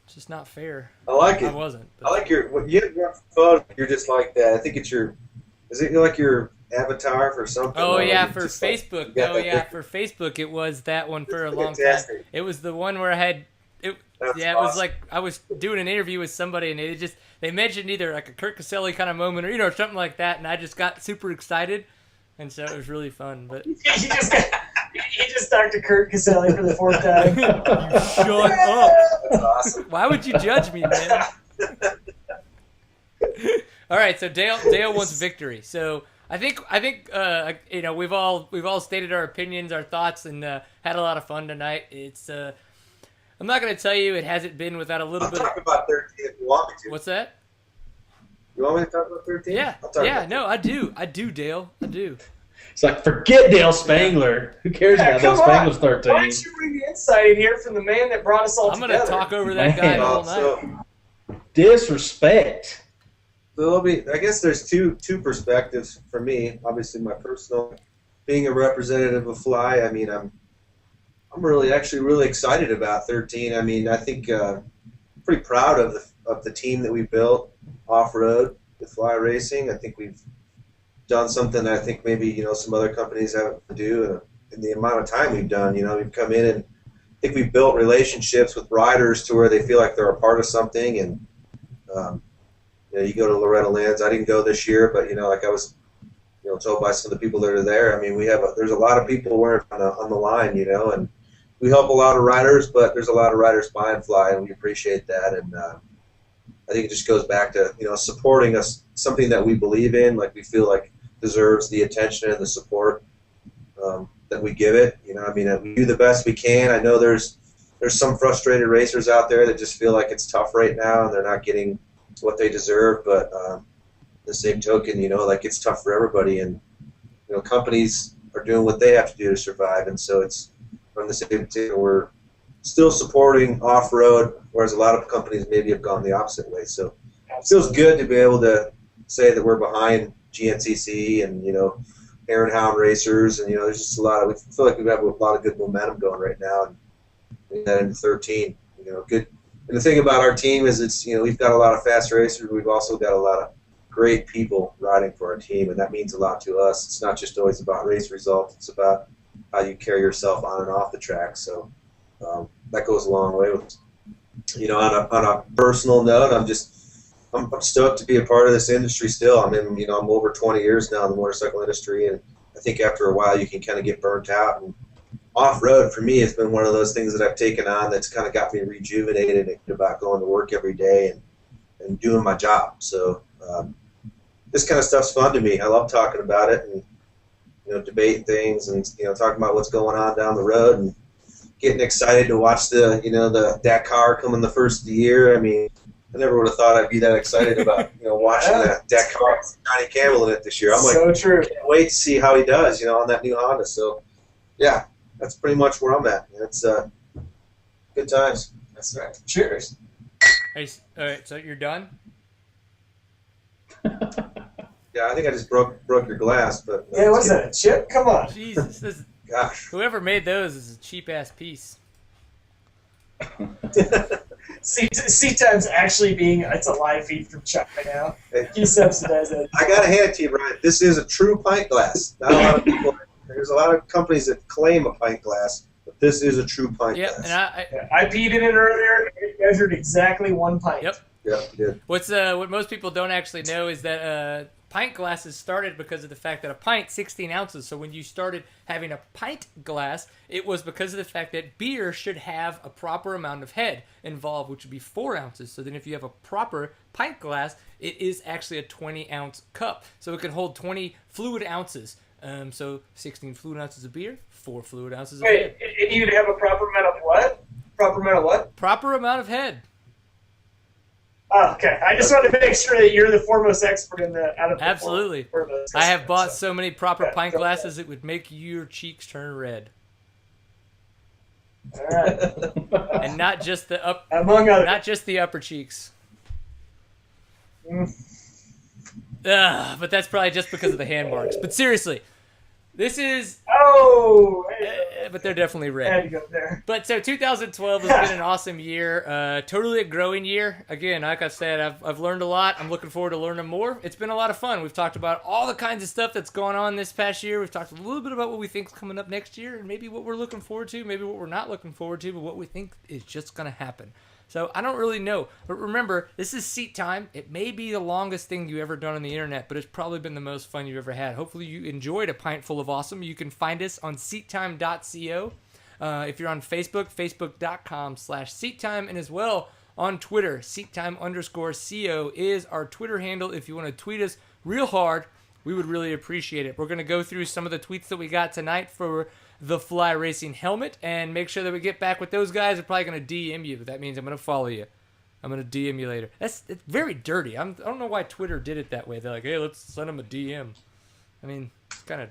It's just not fair. I like it. I wasn't. I like when you have one photo, you're just like that. I think it's is it like your avatar for something? Oh, like yeah, for Facebook. For Facebook it was that one for a long time. Fantastic. It was the one where I had It That's yeah, it was awesome. like I was doing an interview with somebody, and they mentioned either like a Kurt Caselli kind of moment or something like that, and I just got super excited, and so it was really fun. But He just talked to Kurt Caselli for the 4th time. shut up! That's awesome. Why would you judge me, man? All right, so Dale wants victory. So I think we've all stated our opinions, our thoughts, and had a lot of fun tonight. It's I'm not going to tell you it hasn't been without a little I'll bit. talk about 13 if you want me to. What's that? You want me to talk about 13? Yeah, I'll talk yeah, about no, I do, Dale, I do. It's like, forget Dale Spangler. Who cares about Dale Spangler's Why 13? don't you bring the insight in here from the man that brought us all I'm together? going to talk over that guy Man. all night. So Disrespect. there'll be, I guess there's two perspectives for me. Obviously, my personal, being a representative of Fly. I mean, I'm really excited about 13. I mean, I think pretty proud of the team that we built off-road with Fly Racing. I think we've done something that I think maybe some other companies haven't to do in the amount of time we've done. We've come in and I think we've built relationships with riders to where they feel like they're a part of something. And you go to Loretta Lynn's. I didn't go this year, but like I was told by some of the people that are there. I mean, there's a lot of people wearing on the line, and we help a lot of riders, but there's a lot of riders buying Fly, and we appreciate that. And I think it just goes back to supporting us, something that we believe in, like we feel like deserves the attention and the support that we give it. I mean, we do the best we can. I know there's some frustrated racers out there that just feel like it's tough right now and they're not getting what they deserve. But the same token, like it's tough for everybody, and companies are doing what they have to do to survive, and so it's from the same token we're still supporting off-road, whereas a lot of companies maybe have gone the opposite way. So it feels good to be able to say that we're behind GNCC and Aaron Hound racers, and there's just we feel like we have a lot of good momentum going right now, and that into 13, good. And the thing about our team is it's we've got a lot of fast racers. We've also got a lot of great people riding for our team, and that means a lot to us. It's not just always about race results; it's about how you carry yourself on and off the track. So that goes a long way. On a personal note, I'm stoked to be a part of this industry still. I'm over 20 years now in the motorcycle industry, and I think after a while you can kind of get burnt out. And off-road for me has been one of those things that I've taken on that's kind of got me rejuvenated about going to work every day and doing my job. So this kind of stuff's fun to me. I love talking about it and debating things and talking about what's going on down the road and getting excited to watch the Dakar coming the first of the year. I mean, I never would have thought I'd be that excited about watching that Dakar with Johnny Campbell in it this year. I'm so like, true. can't wait to see how he does, on that new Honda. So, yeah, that's pretty much where I'm at. It's good times. That's right. Cheers. All right, so you're done? Yeah, I think I just broke your glass, but Yeah, what's that? A chip? Come on. Jesus, Gosh. whoever made those is a cheap-ass piece. C-Time's actually it's a live feed from Chuck right now. He subsidized it. I got to hand it to you, Brian. This is a true pint glass. Not a lot of people. There's a lot of companies that claim a pint glass, but this is a true pint Yep, glass. and I peed in it earlier. It measured exactly 1 pint. Yep. Yeah, you did. What most people don't actually know is that pint glasses started because of the fact that a pint, 16 ounces. So when you started having a pint glass, it was because of the fact that beer should have a proper amount of head involved, which would be 4 ounces. So then if you have a proper pint glass, it is actually a 20-ounce cup. So it can hold 20 fluid ounces. So 16 fluid ounces of beer, 4 fluid ounces of head. Wait, you'd have a proper amount of what? Proper amount of what? Proper amount of head. Oh, okay. I just wanted to make sure that you're the foremost expert in the out of the Absolutely. foremost I have expert, bought so many proper Okay, pint go glasses it would make your cheeks turn red. All right. And not just the Among other. not just the upper cheeks. Mm. But that's probably just because of the hand marks. But seriously, this is Oh. but they're definitely red. Had to go there. But so 2012 has been an awesome year, totally a growing year. Again, like I said, I've learned a lot. I'm looking forward to learning more. It's been a lot of fun. We've talked about all the kinds of stuff that's gone on this past year. We've talked a little bit about what we think is coming up next year, and maybe what we're looking forward to, maybe what we're not looking forward to, but what we think is just going to happen. So I don't really know. But remember, this is Seat Time. It may be the longest thing you've ever done on the internet, but it's probably been the most fun you've ever had. Hopefully you enjoyed a pint full of awesome. You can find us on seattime.co. If you're on Facebook, facebook.com/seattime, and as well on Twitter, seattime_co is our Twitter handle. If you want to tweet us real hard, we would really appreciate it. We're going to go through some of the tweets that we got tonight for the Fly Racing helmet and make sure that we get back with those guys. They're probably going to DM you, but that means I'm going to follow you. I'm going to DM you later. It's very dirty. I don't know why Twitter did it that way. They're like, hey, let's send them a DM. I mean, it's kind of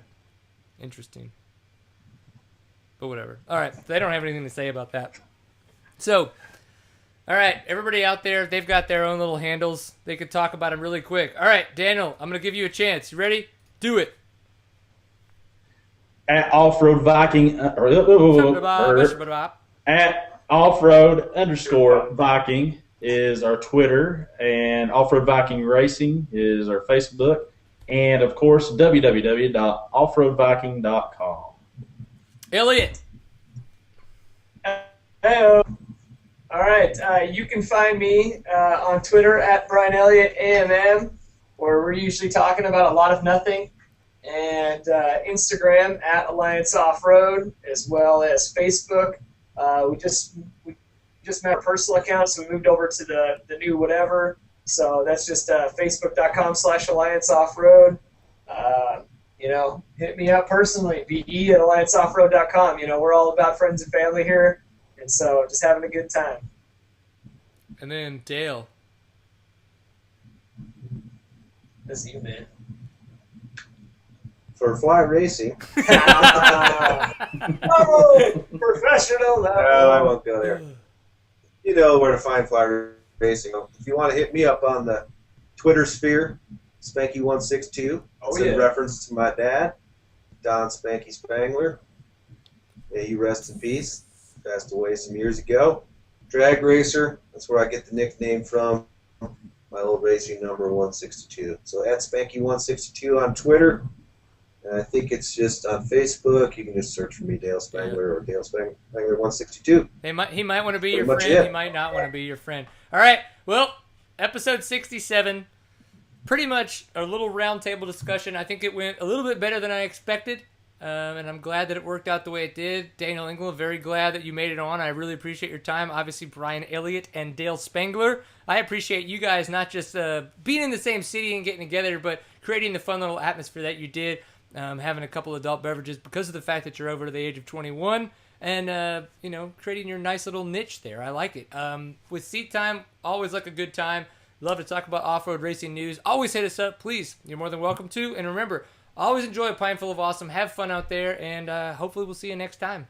interesting. But whatever. All right. They don't have anything to say about that. So, all right. Everybody out there, they've got their own little handles. They could talk about them really quick. All right, Daniel, I'm going to give you a chance. You ready? Do it. At Offroad Viking, at Offroad_Viking is our Twitter, and Offroad Viking Racing is our Facebook, and of course, www.offroadviking.com. Elliott. Hello. All right. You can find me on Twitter at Brian Elliott AMM, where we're usually talking about a lot of nothing, and Instagram at Alliance Offroad, as well as Facebook. We just met our personal account, so we moved over to the new whatever. So that's just facebook.com/Alliance Offroad. Hit me up personally, be@allianceoffroad.com. We're all about friends and family here, and so just having a good time. And then Dale. That's you, man. For Fly Racing. Oh, professional. No, I won't go there. You know where to find Fly Racing. If you want to hit me up on the Twitter sphere, Spanky162. It's in reference to my dad, Don Spanky Spangler. May he rest in peace. Passed away some years ago. Drag racer. That's where I get the nickname from. My old racing number 162. So at Spanky162 on Twitter. And I think it's just on Facebook. You can just search for me, Dale Spangler, or Dale Spangler 162. He might want to be your Pretty much friend. it. He might not want to be your friend. All right. Well, episode 67. Pretty much a little roundtable discussion. I think it went a little bit better than I expected, and I'm glad that it worked out the way it did. Daniel Engle, very glad that you made it on. I really appreciate your time. Obviously, Brian Elliott and Dale Spangler. I appreciate you guys not just being in the same city and getting together, but creating the fun little atmosphere that you did, having a couple adult beverages because of the fact that you're over the age of 21, and creating your nice little niche there. I like it. With Seat Time, always like a good time. Love to talk about off-road racing news. Always hit us up, please. You're more than welcome to. And remember, always enjoy a pint full of awesome. Have fun out there, and hopefully we'll see you next time.